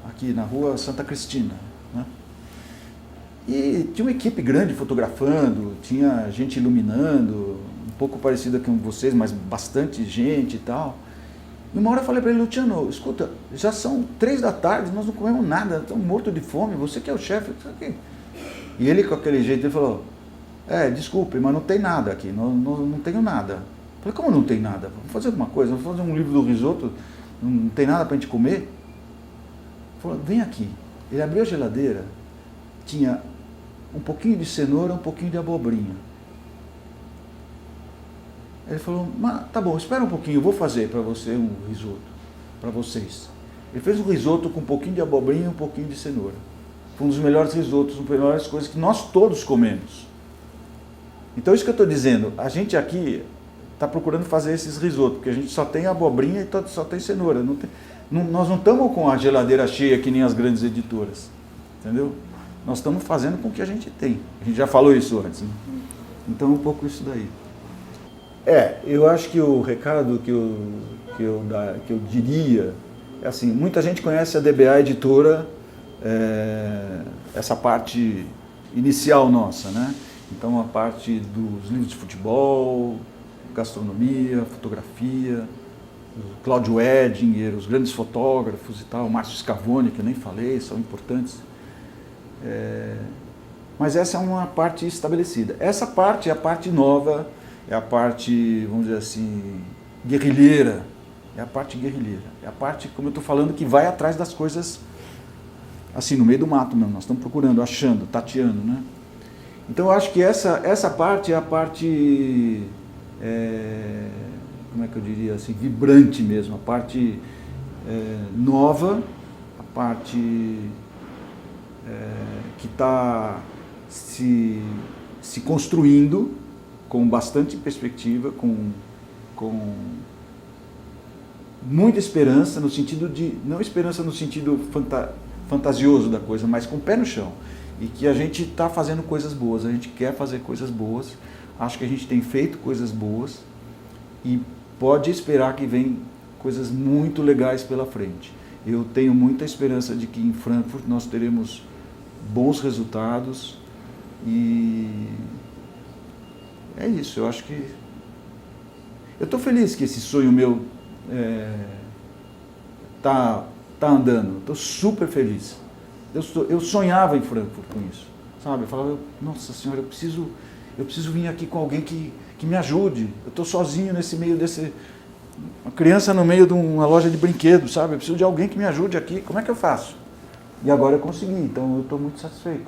aqui na rua Santa Cristina, né? E tinha uma equipe grande fotografando, tinha gente iluminando, um pouco parecida com vocês, mas bastante gente e tal. E uma hora eu falei para ele: Luciano, escuta, já são 3 da tarde, nós não comemos nada, estamos mortos de fome, você que é o chefe. E ele, com aquele jeito, ele falou: desculpe, mas não tem nada aqui, não tenho nada. Eu falei: como não tem nada? Vamos fazer alguma coisa, vamos fazer um livro do risoto, não tem nada para a gente comer? Ele falou: vem aqui. Ele abriu a geladeira, tinha um pouquinho de cenoura, um pouquinho de abobrinha. Ele falou: mas tá bom, espera um pouquinho, eu vou fazer para você um risoto, para vocês. Ele fez um risoto com um pouquinho de abobrinha e um pouquinho de cenoura. Foi um dos melhores risotos, uma das melhores coisas que nós todos comemos. Então isso que eu estou dizendo, a gente aqui está procurando fazer esses risotos, porque a gente só tem abobrinha e só tem cenoura. Nós não estamos com a geladeira cheia que nem as grandes editoras, entendeu? Nós estamos fazendo com o que a gente tem. A gente já falou isso antes, né? Então é um pouco isso daí. Eu acho que o recado que eu diria é assim: muita gente conhece a DBA Editora, essa parte inicial nossa, né? Então a parte dos livros de futebol, gastronomia, fotografia, o Cláudio Edinger, os grandes fotógrafos e tal, o Márcio Scavone, que eu nem falei, são importantes. Mas essa é uma parte estabelecida. Essa parte é a parte nova, é a parte, vamos dizer assim, guerrilheira. É a parte guerrilheira. É a parte, como eu estou falando, que vai atrás das coisas, assim, no meio do mato mesmo. Nós estamos procurando, achando, tateando, né? Então eu acho que essa parte é a parte, como é que eu diria assim, vibrante mesmo. A parte nova, a parte que está se construindo com bastante perspectiva, com muita esperança, no sentido de, não esperança no sentido fantasioso da coisa, mas com o pé no chão. E que a gente está fazendo coisas boas, a gente quer fazer coisas boas, acho que a gente tem feito coisas boas e pode esperar que vem coisas muito legais pela frente. Eu tenho muita esperança de que em Frankfurt nós teremos bons resultados e é isso. Eu acho que eu estou feliz que esse sonho meu tá andando. Estou super feliz. Eu sonhava em Frankfurt com isso, sabe? Eu falava: nossa senhora, eu preciso vir aqui com alguém que me ajude. Eu estou sozinho nesse meio uma criança no meio de uma loja de brinquedos, sabe? Eu preciso de alguém que me ajude aqui. Como é que eu faço? E agora eu consegui, então eu estou muito satisfeito.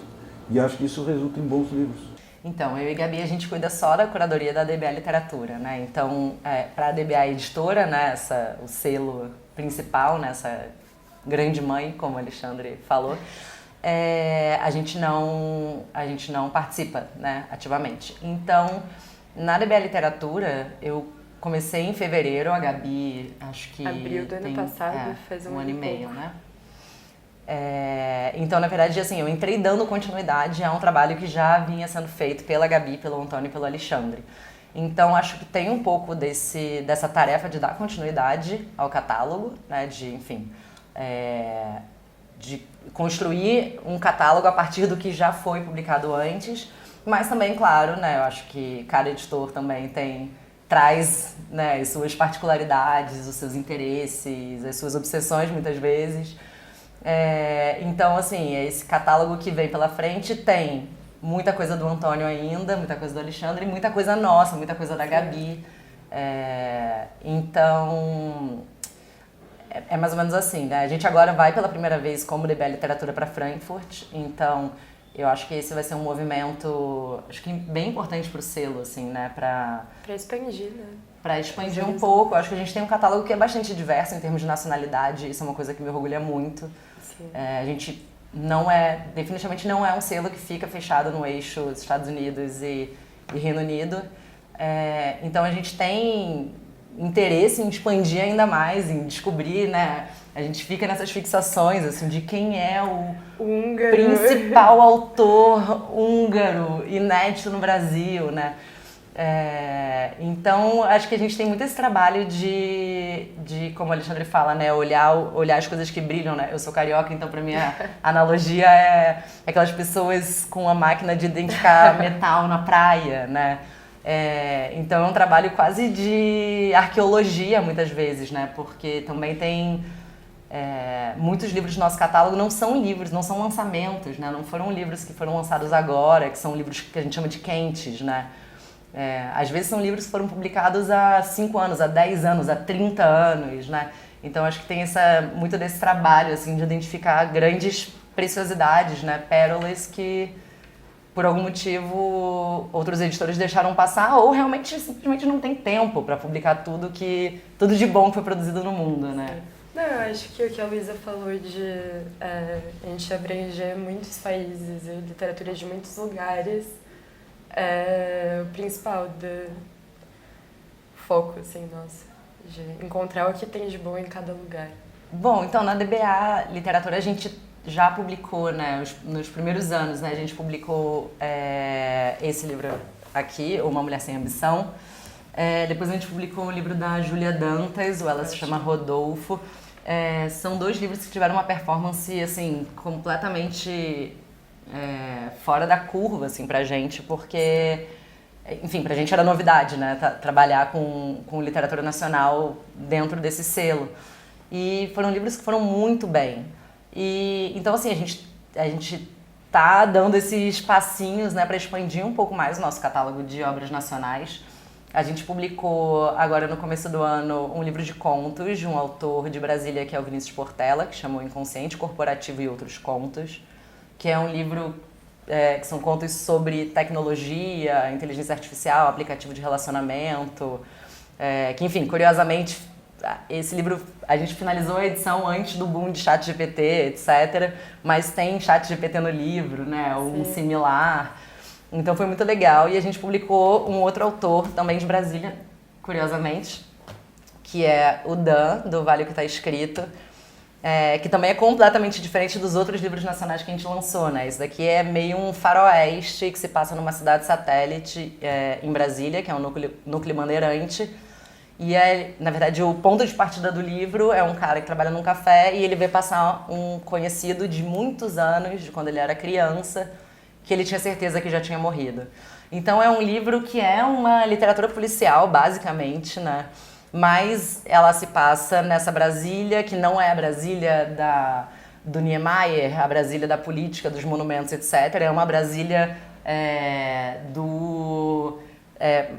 E acho que isso resulta em bons livros. Então, eu e Gabi, a gente cuida só da curadoria da DBA Literatura, né? Então, para a DBA Editora, né, o selo principal, né, essa grande mãe, como o Alexandre falou, a gente não participa, né, ativamente. Então, na DBA Literatura, eu comecei em fevereiro, a Gabi, acho que abril do ano passado, faz um ano e meio, né? Então, na verdade, assim, eu entrei dando continuidade a um trabalho que já vinha sendo feito pela Gabi, pelo Antônio e pelo Alexandre. Então, acho que tem um pouco dessa tarefa de dar continuidade ao catálogo, né, de construir um catálogo a partir do que já foi publicado antes, mas também, claro, né, eu acho que cada editor também traz, né, as suas particularidades, os seus interesses, as suas obsessões, muitas vezes. Então, assim, esse catálogo que vem pela frente tem muita coisa do Antônio ainda, muita coisa do Alexandre, muita coisa nossa, muita coisa da Gabi. Então, é mais ou menos assim, né? A gente agora vai pela primeira vez como DBA Literatura para Frankfurt, então eu acho que esse vai ser um movimento, acho que bem importante para o selo, assim, né? Para expandir, né? Para expandir um pouco. Eu acho que a gente tem um catálogo que é bastante diverso em termos de nacionalidade, isso é uma coisa que me orgulha muito. A gente definitivamente não é um selo que fica fechado no eixo Estados Unidos e Reino Unido. Então a gente tem interesse em expandir ainda mais, em descobrir, né? A gente fica nessas fixações, assim, de quem é o principal autor húngaro inédito no Brasil, né? Então, acho que a gente tem muito esse trabalho de como o Alexandre fala, né, olhar as coisas que brilham, né? Eu sou carioca, então pra mim a analogia é aquelas pessoas com a máquina de identificar metal na praia, né? Então é um trabalho quase de arqueologia, muitas vezes, né? Porque também tem muitos livros do nosso catálogo não são livros, não são lançamentos, né? Não foram livros que foram lançados agora, que são livros que a gente chama de quentes, né? Às vezes são livros que foram publicados há 5 anos, há 10 anos, há 30 anos, né? Então acho que tem muito desse trabalho, assim, de identificar grandes preciosidades, né? Pérolas que, por algum motivo, outros editores deixaram passar ou realmente simplesmente não tem tempo para publicar tudo de bom que foi produzido no mundo, né? Não, eu acho que o que a Luísa falou de a gente abranger muitos países e literatura de muitos lugares é o principal do foco, assim, nossa, de encontrar o que tem de bom em cada lugar. Bom, então na DBA Literatura a gente já publicou, né, nos primeiros anos, né, a gente publicou esse livro aqui, Uma Mulher Sem Ambição. Depois a gente publicou um livro da Júlia Dantas, Ela Se Chama Rodolfo. São 2 livros que tiveram uma performance, assim, completamente fora da curva, assim, pra gente, porque, enfim, pra gente era novidade, né, trabalhar com literatura nacional dentro desse selo. E foram livros que foram muito bem. Então, assim, a gente tá dando esses passinhos, né, para expandir um pouco mais o nosso catálogo de obras nacionais. A gente publicou agora no começo do ano um livro de contos de um autor de Brasília, que é o Vinícius Portela, que chamou Inconsciente Corporativo e Outros Contos, que é um livro que são contos sobre tecnologia, inteligência artificial, aplicativo de relacionamento, que, enfim, curiosamente, esse livro, a gente finalizou a edição antes do boom de ChatGPT, etc., mas tem ChatGPT no livro, né, um similar. Então foi muito legal. E a gente publicou um outro autor, também de Brasília, curiosamente, que é o Dan, do Vale o que Está Escrito, que também é completamente diferente dos outros livros nacionais que a gente lançou, né? Esse daqui é meio um faroeste que se passa numa cidade satélite em Brasília, que é um núcleo bandeirante. E na verdade, o ponto de partida do livro é um cara que trabalha num café e ele vê passar um conhecido de muitos anos, de quando ele era criança, que ele tinha certeza que já tinha morrido. Então é um livro que é uma literatura policial, basicamente, né? Mas ela se passa nessa Brasília, que não é a Brasília do Niemeyer, a Brasília da política, dos monumentos, etc. É uma Brasília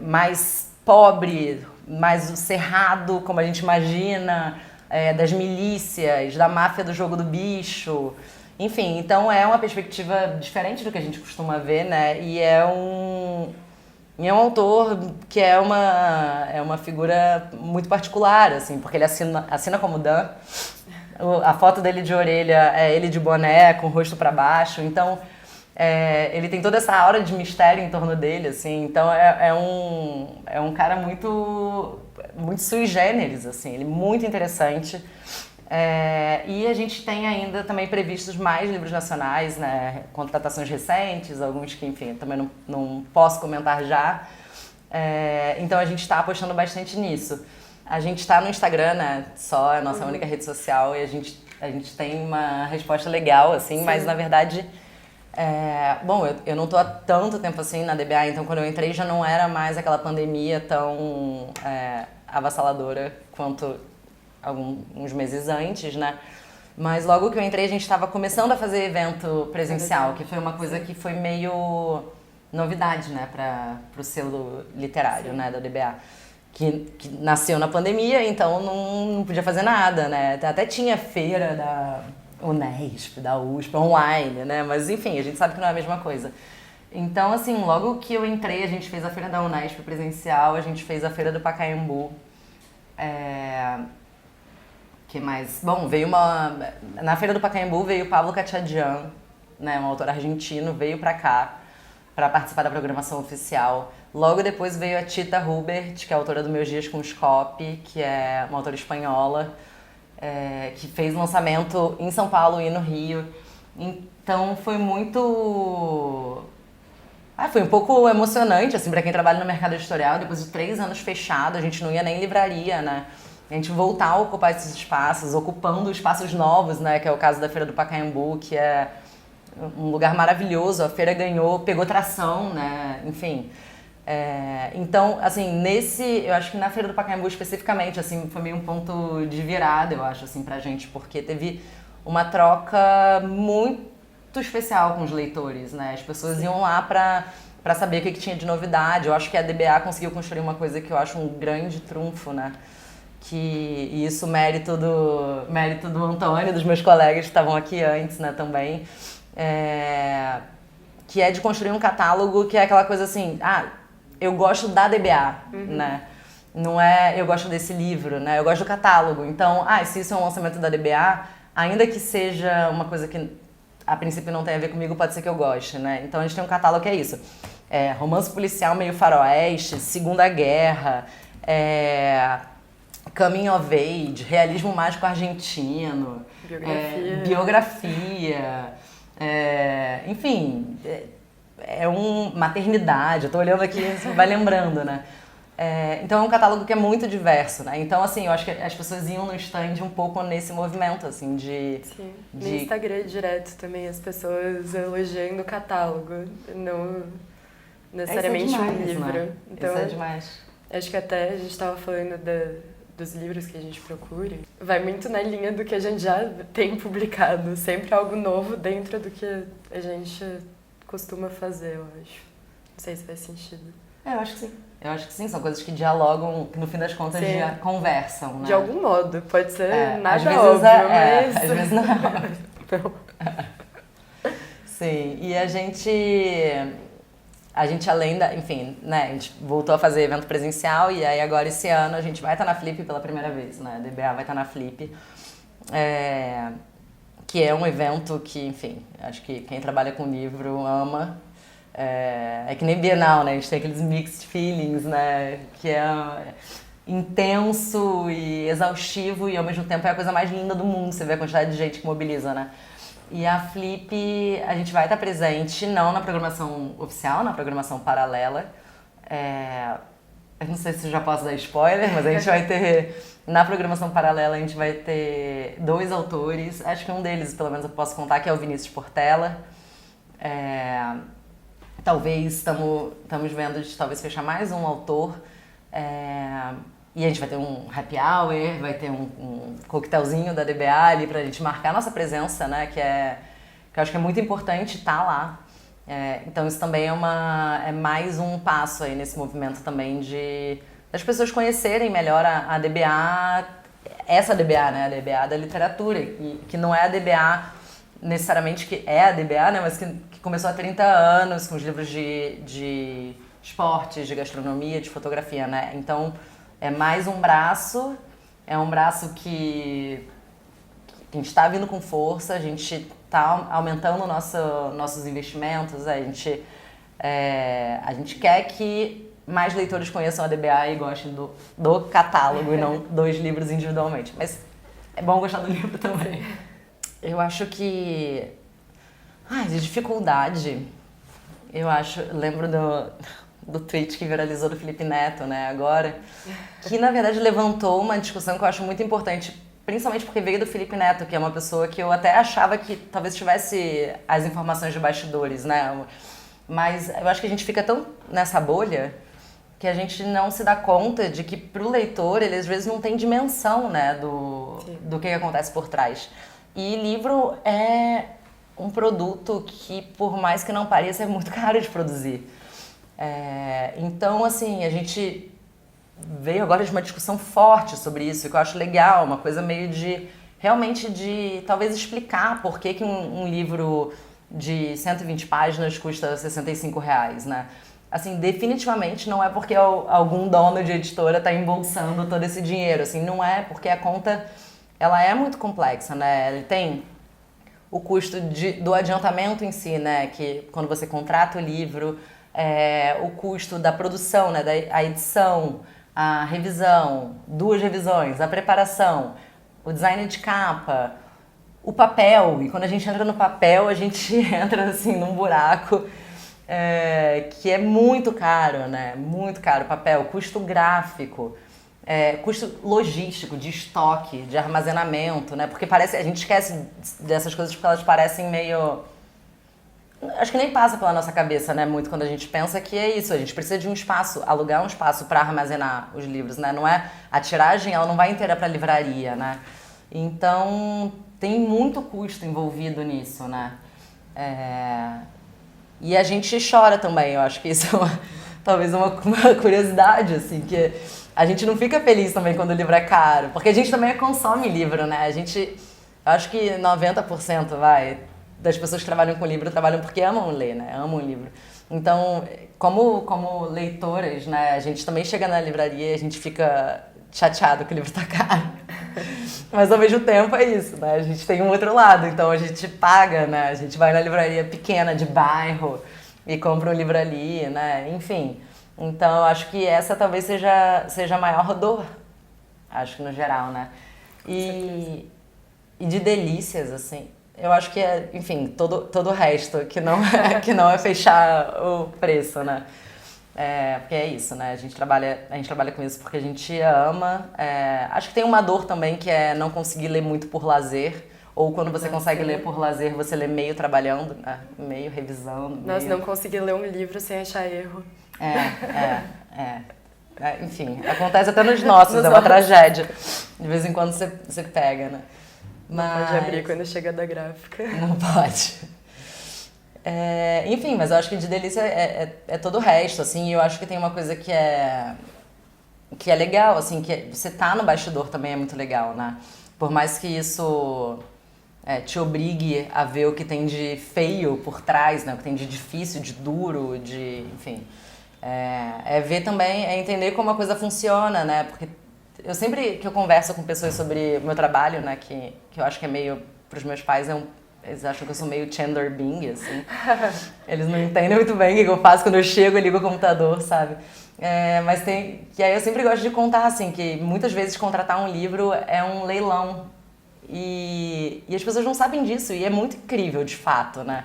mais pobre, mais cerrado, como a gente imagina, das milícias, da máfia do jogo do bicho. Enfim, então é uma perspectiva diferente do que a gente costuma ver, né? E é um autor que é uma figura muito particular, assim, porque ele assina como Dan. A foto dele de orelha é ele de boné, com o rosto para baixo. Então, ele tem toda essa aura de mistério em torno dele, assim. Então, é um cara muito sui generis, assim. Ele é muito interessante. E a gente tem ainda também previstos mais livros nacionais, né? Contratações recentes, alguns que, enfim, também não posso comentar já. Então, a gente está apostando bastante nisso. A gente está no Instagram, né? Só é a nossa única rede social e a gente tem uma resposta legal, assim, sim. Mas na verdade, bom, eu não tô há tanto tempo assim na DBA, então quando eu entrei já não era mais aquela pandemia tão avassaladora quanto alguns meses antes, né? Mas logo que eu entrei a gente estava começando a fazer evento presencial, que foi uma coisa que foi meio novidade, né, para o selo literário, né, da DBA. Que nasceu na pandemia, então não podia fazer nada, né? Até tinha feira da Unesp, da USP, online, né? Mas enfim, a gente sabe que não é a mesma coisa. Então, assim, logo que eu entrei, a gente fez a feira da Unesp presencial, a gente fez a feira do Pacaembu. Que mais? Bom, na feira do Pacaembu veio o Pablo Cachadian, né? Um autor argentino, veio pra cá para participar da programação oficial. Logo depois veio a Tita Hubert, que é autora do Meus Dias com Scopy, que é uma autora espanhola, que fez lançamento em São Paulo e no Rio. Então foi muito... foi um pouco emocionante, assim, para quem trabalha no mercado editorial. Depois de 3 anos fechado, a gente não ia nem em livraria, né? A gente voltar a ocupar esses espaços, ocupando espaços novos, né? Que é o caso da Feira do Pacaembu, que é um lugar maravilhoso. A feira pegou tração, né? Enfim... então, assim, eu acho que na Feira do Pacaembu especificamente, assim, foi meio um ponto de virada, eu acho, assim, pra gente, porque teve uma troca muito especial com os leitores, né? As pessoas iam lá pra saber o que tinha de novidade. Eu acho que a DBA conseguiu construir uma coisa que eu acho um grande trunfo, né? E isso mérito do Antônio, dos meus colegas que estavam aqui antes, né, também. Que é de construir um catálogo que é aquela coisa assim, eu gosto da DBA, né? Não é eu gosto desse livro, né? Eu gosto do catálogo. Então, se isso é um lançamento da DBA, ainda que seja uma coisa que a princípio não tem a ver comigo, pode ser que eu goste, né? Então a gente tem um catálogo que é isso. Romance policial meio faroeste, Segunda Guerra, coming of age, realismo mágico argentino, biografia, enfim... maternidade, eu tô olhando aqui, você vai lembrando, né? Então é um catálogo que é muito diverso, né? Então, assim, eu acho que as pessoas iam no stand um pouco nesse movimento, assim, Sim, no Instagram direto também, as pessoas elogiando o catálogo, não necessariamente um livro. Né? Então, isso é demais. Acho que até a gente tava falando dos livros que a gente procura, vai muito na linha do que a gente já tem publicado, sempre algo novo dentro do que a gente costuma fazer, eu acho. Não sei se faz sentido. Eu acho que sim. Eu acho que sim, são coisas que dialogam, que no fim das contas já conversam, né? De algum modo, pode ser nada às vezes óbvio, mas... Às vezes não é óbvio. Sim, e a gente além da, enfim, né, a gente voltou a fazer evento presencial e aí agora esse ano a gente vai estar na Flip pela primeira vez, né? A DBA vai estar na Flip. Que é um evento que, enfim, acho que quem trabalha com livro ama. É que nem Bienal, né? A gente tem aqueles mixed feelings, né? Que é intenso e exaustivo e ao mesmo tempo é a coisa mais linda do mundo. Você vê a quantidade de gente que mobiliza, né? E a Flip, a gente vai estar presente, não na programação oficial, na programação paralela. Eu não sei se eu já posso dar spoiler, mas a gente vai ter... Na programação paralela a gente vai ter 2 autores, acho que um deles, pelo menos eu posso contar, que é o Vinícius Portela. Talvez estamos vendo de talvez fechar mais um autor. E a gente vai ter um happy hour, vai ter um coquetelzinho da DBA ali pra gente marcar a nossa presença, né? Que eu acho que é muito importante estar lá. Então isso também é mais um passo aí nesse movimento também das pessoas conhecerem melhor a DBA, essa DBA, né? A DBA da literatura, que não é a DBA necessariamente que é a DBA, né, mas que começou há 30 anos com os livros de esportes, de gastronomia, de fotografia, né? Então, é mais um braço, é um braço que a gente está vindo com força, a gente está aumentando nossos investimentos, a gente quer que mais leitores conheçam a DBA e gostem do catálogo e não dos livros individualmente. Mas é bom gostar do livro também. Eu acho que... de dificuldade, lembro do tweet que viralizou do Felipe Neto, né, agora, que na verdade levantou uma discussão que eu acho muito importante, principalmente porque veio do Felipe Neto, que é uma pessoa que eu até achava que talvez tivesse as informações de bastidores, né, mas eu acho que a gente fica tão nessa bolha que a gente não se dá conta de que pro leitor ele às vezes não tem dimensão, né, do que acontece por trás. E livro é um produto que, por mais que não pareça, é muito caro de produzir. Então, assim, a gente veio agora de uma discussão forte sobre isso, que eu acho legal, uma coisa meio realmente de talvez explicar por que um livro de 120 páginas custa R$65, né? Assim, definitivamente não é porque algum dono de editora está embolsando todo esse dinheiro, assim, não é, porque a conta, ela é muito complexa, né? Ele tem o custo do adiantamento em si, né? Que quando você contrata o livro, o custo da produção, né? A edição, a revisão, 2 revisões, a preparação, o design de capa, o papel. E quando a gente entra no papel, a gente entra assim num buraco que é muito caro, né? Muito caro. Papel, custo gráfico. Custo logístico, de estoque, de armazenamento, né? Porque a gente esquece dessas coisas porque elas parecem meio... Acho que nem passa pela nossa cabeça, né? Muito quando a gente pensa que é isso. A gente precisa de um espaço, alugar um espaço para armazenar os livros, né? Não é... A tiragem, ela não vai inteira para livraria, né? Então, tem muito custo envolvido nisso, né? E a gente chora também. Eu acho que isso é talvez uma curiosidade, assim, que... A gente não fica feliz também quando o livro é caro, porque a gente também consome livro, né? Eu acho que 90% das pessoas que trabalham com livro trabalham porque amam ler, né? Amam o livro. Então, como leitoras, né? A gente também chega na livraria e a gente fica chateado que o livro tá caro. Mas ao mesmo tempo é isso, né? A gente tem um outro lado, então a gente paga, né? A gente vai na livraria pequena de bairro e compra um livro ali, né? Enfim... Então, eu acho que essa talvez seja a maior dor, acho que no geral, né? E de delícias, assim, eu acho que enfim, todo o resto, que não é fechar o preço, né? Porque é isso, né? A gente trabalha com isso porque a gente ama. Acho que tem uma dor também que é não conseguir ler muito por lazer. Ou quando você consegue ler por lazer, você lê meio trabalhando, meio revisando. Nós não conseguir ler um livro sem achar erro. Enfim, acontece até nos nossos, é uma tragédia. De vez em quando você pega, né? Mas... Não pode abrir quando chega da gráfica. Não pode. Enfim, mas eu acho que de delícia é todo o resto, assim, e eu acho que tem uma coisa que é legal, assim, que você tá no bastidor também é muito legal, né? Por mais que isso te obrigue a ver o que tem de feio por trás, né? O que tem de difícil, de duro, enfim... ver também, entender como a coisa funciona, né? Porque eu sempre que eu converso com pessoas sobre o meu trabalho, né? Que eu acho que é meio, pros meus pais, eles acham que eu sou meio Chandler Bing, assim. Eles não entendem muito bem o que eu faço quando eu chego e ligo o computador, sabe? Mas que aí eu sempre gosto de contar, assim, que muitas vezes contratar um livro é um leilão. E as pessoas não sabem disso, e é muito incrível, de fato, né?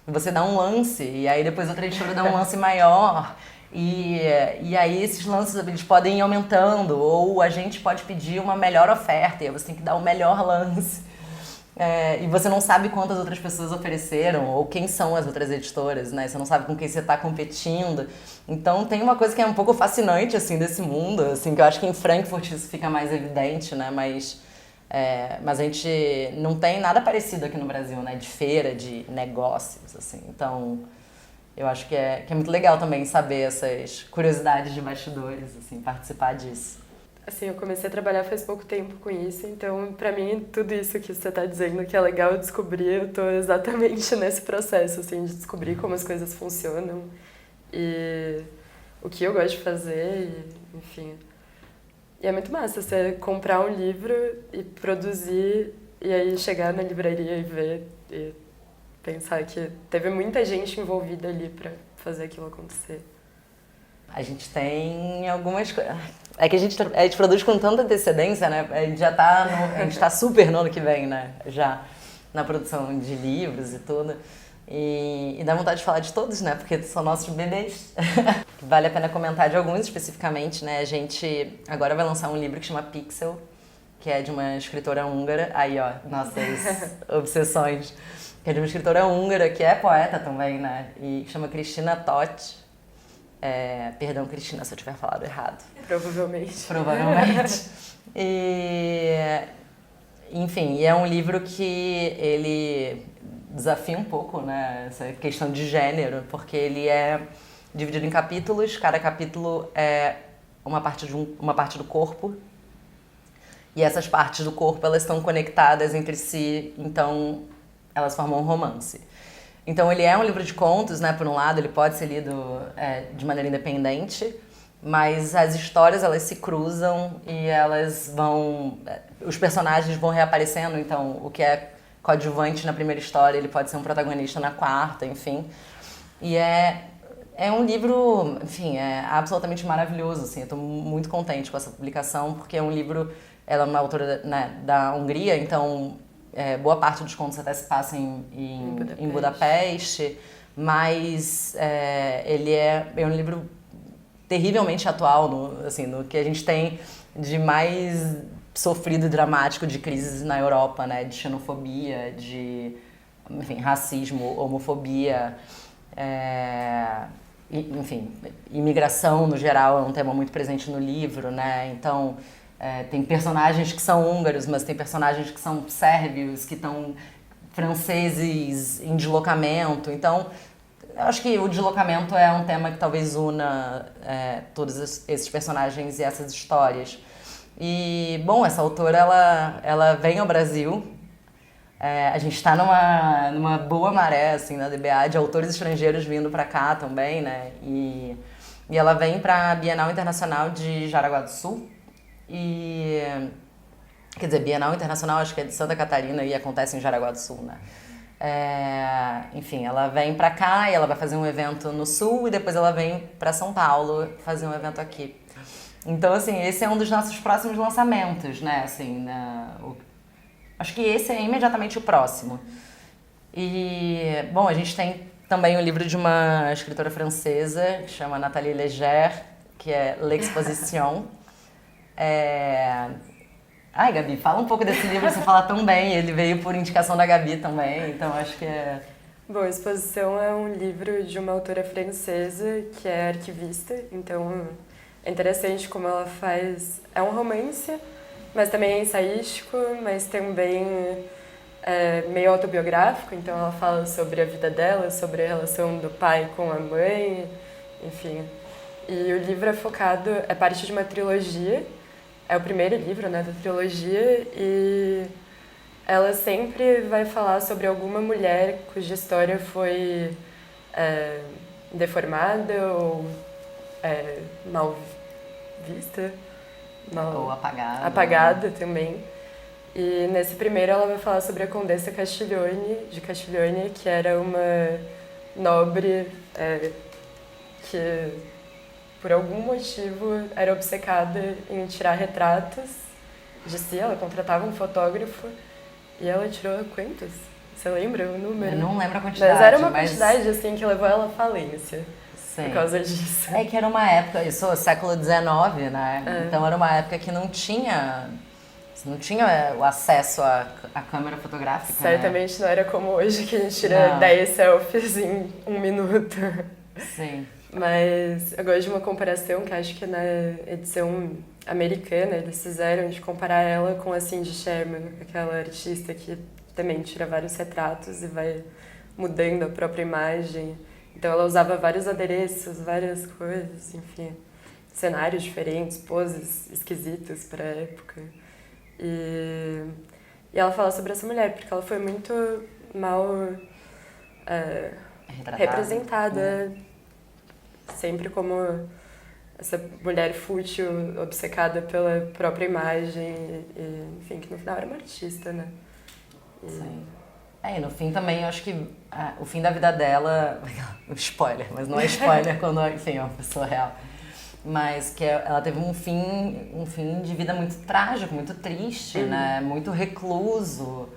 Você dá um lance, e aí depois outra editora dá um lance maior... E aí esses lances eles podem ir aumentando, ou a gente pode pedir uma melhor oferta, e aí você tem que dar o melhor lance. E você não sabe quantas outras pessoas ofereceram, ou quem são as outras editoras, né? Você não sabe com quem você está competindo. Então tem uma coisa que é um pouco fascinante, assim, desse mundo, assim, que eu acho que em Frankfurt isso fica mais evidente, né? Mas a gente não tem nada parecido aqui no Brasil, né? De feira, de negócios, assim. Então... Eu acho que é muito legal também saber essas curiosidades de bastidores, assim, participar disso. Assim, eu comecei a trabalhar faz pouco tempo com isso, então, pra mim, tudo isso que você tá dizendo que é legal eu descobrir, eu tô exatamente nesse processo, assim, de descobrir como as coisas funcionam e o que eu gosto de fazer, e, enfim. E é muito massa você comprar um livro e produzir, e aí chegar na livraria e ver, e pensar que teve muita gente envolvida ali pra fazer aquilo acontecer. A gente tem algumas coisas. É que a gente produz com tanta antecedência, né? A gente já tá a gente tá super no ano que vem, né? Já na produção de livros e tudo. E dá vontade de falar de todos, né? Porque são nossos bebês. Vale a pena comentar de alguns especificamente, né? A gente agora vai lançar um livro que chama Pixel, que é de uma escritora húngara. Aí, ó, nossas obsessões. Que é de uma escritora húngara, que é poeta também, né? E que chama Cristina Toth. Perdão, Cristina, se eu tiver falado errado. Provavelmente. Provavelmente. Enfim, é um livro que ele desafia um pouco, né, essa questão de gênero, porque ele é dividido em capítulos, cada capítulo é uma parte do corpo, e essas partes do corpo elas estão conectadas entre si, então elas formam um romance. Então ele é um livro de contos, né? Por um lado, ele pode ser lido de maneira independente, mas as histórias elas se cruzam e elas vão, os personagens vão reaparecendo. Então o que é coadjuvante na primeira história, ele pode ser um protagonista na quarta, enfim. E é um livro, enfim, é absolutamente maravilhoso, assim. Eu estou muito contente com essa publicação porque é um livro, ela é uma autora, né, da Hungria, então boa parte dos contos até se passa em Budapeste, mas ele é um livro terrivelmente atual no que a gente tem de mais sofrido e dramático de crises na Europa, né? De xenofobia, de enfim, racismo, homofobia, enfim, imigração no geral é um tema muito presente no livro, né? Então tem personagens que são húngaros, mas tem personagens que são sérvios, que estão franceses em deslocamento. Então, eu acho que o deslocamento é um tema que talvez una todos esses personagens e essas histórias. E, bom, essa autora, ela vem ao Brasil. A gente está numa boa maré, assim, na DBA, de autores estrangeiros vindo para cá também, né? E ela vem para a Bienal Internacional de Jaraguá do Sul. Quer dizer, Bienal Internacional acho que é de Santa Catarina e acontece em Jaraguá do Sul, né? Enfim, ela vem pra cá e ela vai fazer um evento no Sul e depois ela vem pra São Paulo fazer um evento aqui. Então, assim, esse é um dos nossos próximos lançamentos, né? Assim, acho que esse é imediatamente o próximo. E, bom, a gente tem também o livro de uma escritora francesa que chama Nathalie Léger, que é L'Exposition. Ai, Gabi, fala um pouco desse livro, você fala tão bem, ele veio por indicação da Gabi também, então acho que é... Bom, a Exposição é um livro de uma autora francesa que é arquivista, então é interessante como ela faz... É um romance, mas também é ensaístico, mas também meio autobiográfico, então ela fala sobre a vida dela, sobre a relação do pai com a mãe, enfim. E o livro é parte de uma trilogia. É o primeiro livro, né, da trilogia, e ela sempre vai falar sobre alguma mulher cuja história foi deformada ou mal vista. Ou apagada. Apagada também. E nesse primeiro ela vai falar sobre a Condessa de Castiglione, que era uma nobre que... por algum motivo, era obcecada em tirar retratos de si. Ela contratava um fotógrafo e ela tirou quantos? Você lembra o número? Eu não lembro a quantidade. Mas era uma quantidade assim, que levou ela à falência. Sim. Por causa disso. É que era uma época, isso é século XIX, né? Então era uma época que não tinha o acesso à câmera fotográfica. Certamente não era como hoje, que a gente tira 10 selfies em 1 minuto. Sim. Mas eu gosto de uma comparação que acho que na edição americana eles fizeram de comparar ela com a Cindy Sherman, aquela artista que também tira vários retratos e vai mudando a própria imagem. Então ela usava vários adereços, várias coisas, enfim. cenários diferentes, poses esquisitas para a época. E ela fala sobre essa mulher, porque ela foi muito mal representada, sempre como essa mulher fútil, obcecada pela própria imagem, e, enfim, que no final era uma artista, né? Sim. E no fim também, eu acho que o fim da vida dela, spoiler, mas não é spoiler quando, enfim, é uma pessoa real, mas que ela teve um fim de vida muito trágico, muito triste, né? Muito recluso.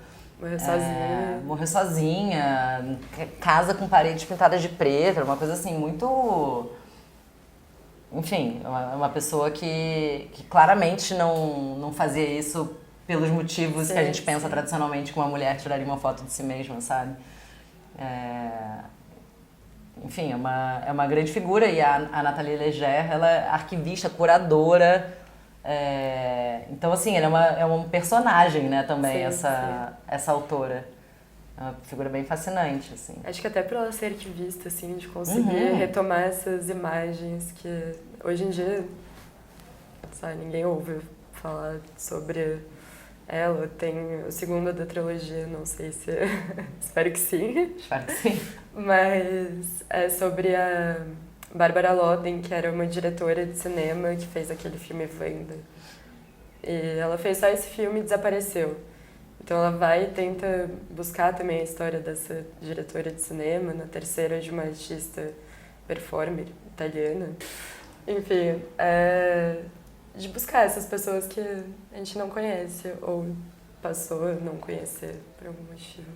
Morreu sozinha. Casa com paredes pintadas de preto, uma coisa assim, muito... Enfim, uma pessoa que claramente não fazia isso pelos motivos que a gente pensa tradicionalmente que uma mulher tiraria uma foto de si mesma, sabe? Enfim, é uma grande figura, e a Nathalie Leger, ela é arquivista, curadora, então assim, ela é um personagem, né, também, essa autora. É uma figura bem fascinante, assim. Acho que até por ela ser arquivista, assim, de conseguir retomar essas imagens que hoje em dia, sabe, ninguém ouve falar sobre ela. Tem o segundo da trilogia, não sei se... espero que sim. Espero que sim. Mas é sobre a Bárbara Loden, que era uma diretora de cinema que fez aquele filme Venda. E ela fez só esse filme e desapareceu. Então ela vai e tenta buscar também a história dessa diretora de cinema, na terceira de uma artista performer italiana. Enfim, de buscar essas pessoas que a gente não conhece ou passou a não conhecer por algum motivo.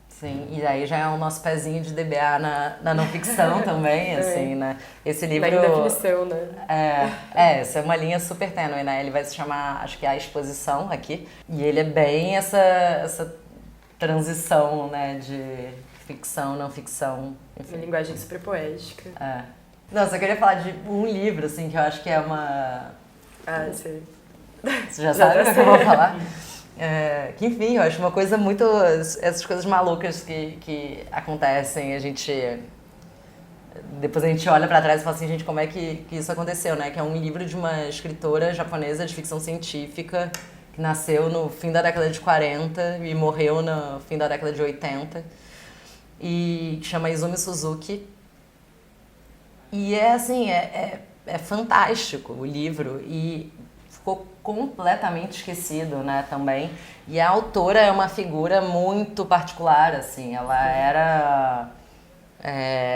Sim, e aí já é o nosso pezinho de DBA na não ficção também, assim, né? Esse livro... Na definição, né? Essa é uma linha super tênue, né? Ele vai se chamar, acho que A Exposição aqui, e ele é bem essa transição, né, de ficção, não ficção, enfim. Uma linguagem super poética. Não, só queria falar de um livro, assim, que eu acho que é uma... Sei. Você já sabe o que eu vou falar? Que enfim, eu acho uma coisa muito... Essas coisas malucas que acontecem, depois a gente olha pra trás e fala assim, gente, como é que isso aconteceu, né? Que é um livro de uma escritora japonesa de ficção científica que nasceu no fim da década de 40 e morreu no fim da década de 80, e que chama Izumi Suzuki. E assim, é fantástico o livro, e ficou completamente esquecido, né, também. E a autora é uma figura muito particular, assim, ela era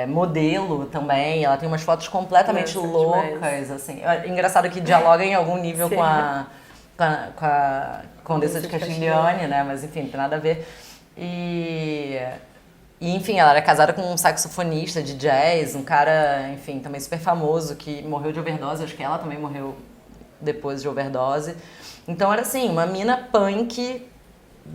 modelo também, ela tem umas fotos completamente loucas, assim. Engraçado que dialoga em algum nível com a Condessa de Castiglione, né, mas enfim, não tem nada a ver. E enfim, ela era casada com um saxofonista de jazz, um cara, enfim, também super famoso, que morreu de overdose, acho que ela também morreu depois de overdose. Então era assim, uma mina punk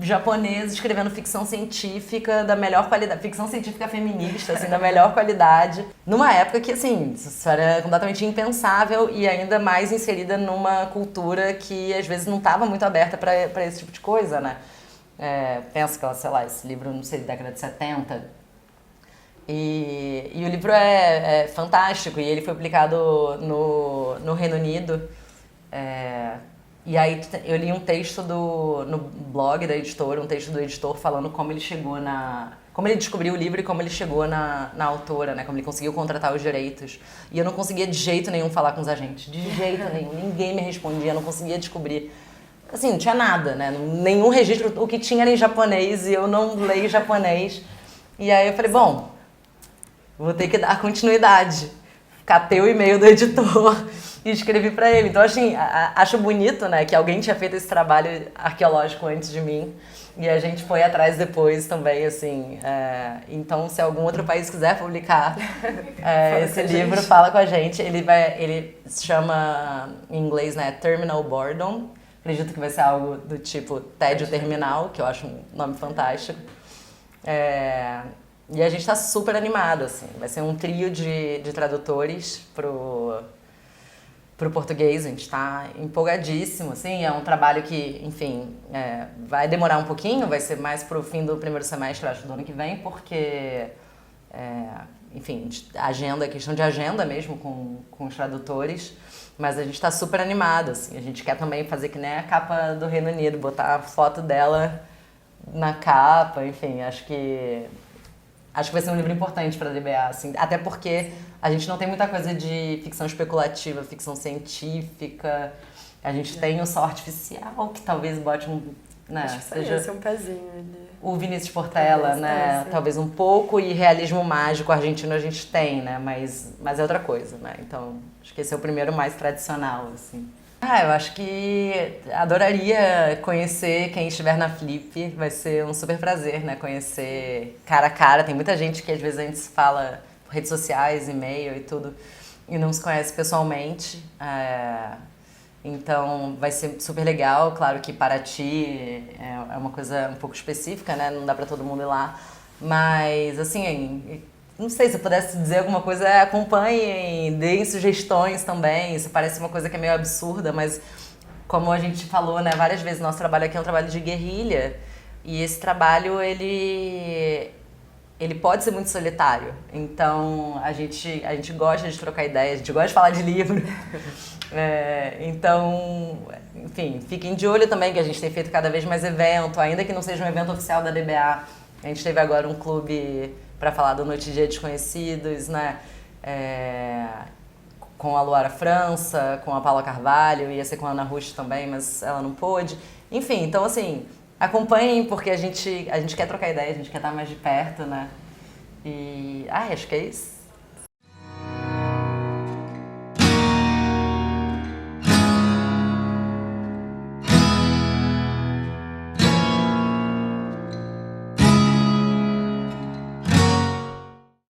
japonesa escrevendo ficção científica da melhor qualidade, ficção científica feminista, assim, da melhor qualidade, numa época que, assim, isso era completamente impensável e ainda mais inserida numa cultura que às vezes não estava muito aberta para esse tipo de coisa, né? Pensa que ela, sei lá, esse livro, não sei, década de 70. E o livro é fantástico, e ele foi publicado no Reino Unido. E aí eu li um texto no blog da editora, um texto do editor falando como ele chegou como ele descobriu o livro e como ele chegou na autora, né? Como ele conseguiu contratar os direitos. E eu não conseguia de jeito nenhum falar com os agentes, de jeito nenhum, ninguém me respondia, eu não conseguia descobrir. Assim, não tinha nada, né? Nenhum registro, o que tinha era em japonês e eu não leio japonês. E aí eu falei, bom, vou ter que dar continuidade. Catei o e-mail do editor e escrevi pra ele. Então, assim, acho bonito, né, que alguém tinha feito esse trabalho arqueológico antes de mim. E a gente foi atrás depois também, assim. Então, se algum outro país quiser publicar esse livro, fala com a gente. Ele se chama, em inglês, né, Terminal Boredom. Acredito que vai ser algo do tipo Tédio Terminal, que eu acho um nome fantástico. E a gente tá super animado, assim. Vai ser um trio de tradutores pro português, a gente tá empolgadíssimo, assim. É um trabalho que, enfim, vai demorar um pouquinho, vai ser mais pro fim do primeiro semestre, acho, do ano que vem, porque enfim, agenda, questão de agenda mesmo com os tradutores, mas a gente está super animado, assim, a gente quer também fazer que nem a capa do Reino Unido, botar a foto dela na capa, enfim, acho que vai ser um livro importante para a DBA, assim, até porque a gente não tem muita coisa de ficção especulativa, ficção científica, a gente tem o Sol Artificial, que talvez bote né, acho que seja um pezinho ali. O Vinícius Portela, né? Talvez um pouco, e realismo mágico argentino a gente tem, né? Mas é outra coisa, né? Então, acho que esse é o primeiro mais tradicional, assim. Eu acho que adoraria conhecer quem estiver na Flip, vai ser um super prazer, né? Conhecer cara a cara, tem muita gente que às vezes a gente se fala por redes sociais, e-mail e tudo, e não se conhece pessoalmente. Então vai ser super legal, claro que Paraty é uma coisa um pouco específica, né? Não dá pra todo mundo ir lá, mas assim, não sei, se eu pudesse dizer alguma coisa, acompanhem, deem sugestões também, isso parece uma coisa que é meio absurda, mas como a gente falou, né, várias vezes, nosso trabalho aqui é um trabalho de guerrilha, e esse trabalho, ele pode ser muito solitário, então a gente gosta de trocar ideias, a gente gosta de falar de livro. Então, enfim, fiquem de olho também que a gente tem feito cada vez mais evento, ainda que não seja um evento oficial da DBA. A gente teve agora um clube para falar do Noite e Dia Desconhecidos, né? Com a Luara França, com a Paula Carvalho, ia ser com a Ana Rush também, mas ela não pôde. Enfim, então assim, acompanhem porque a gente quer trocar ideia, a gente quer estar mais de perto, né? E acho que é isso.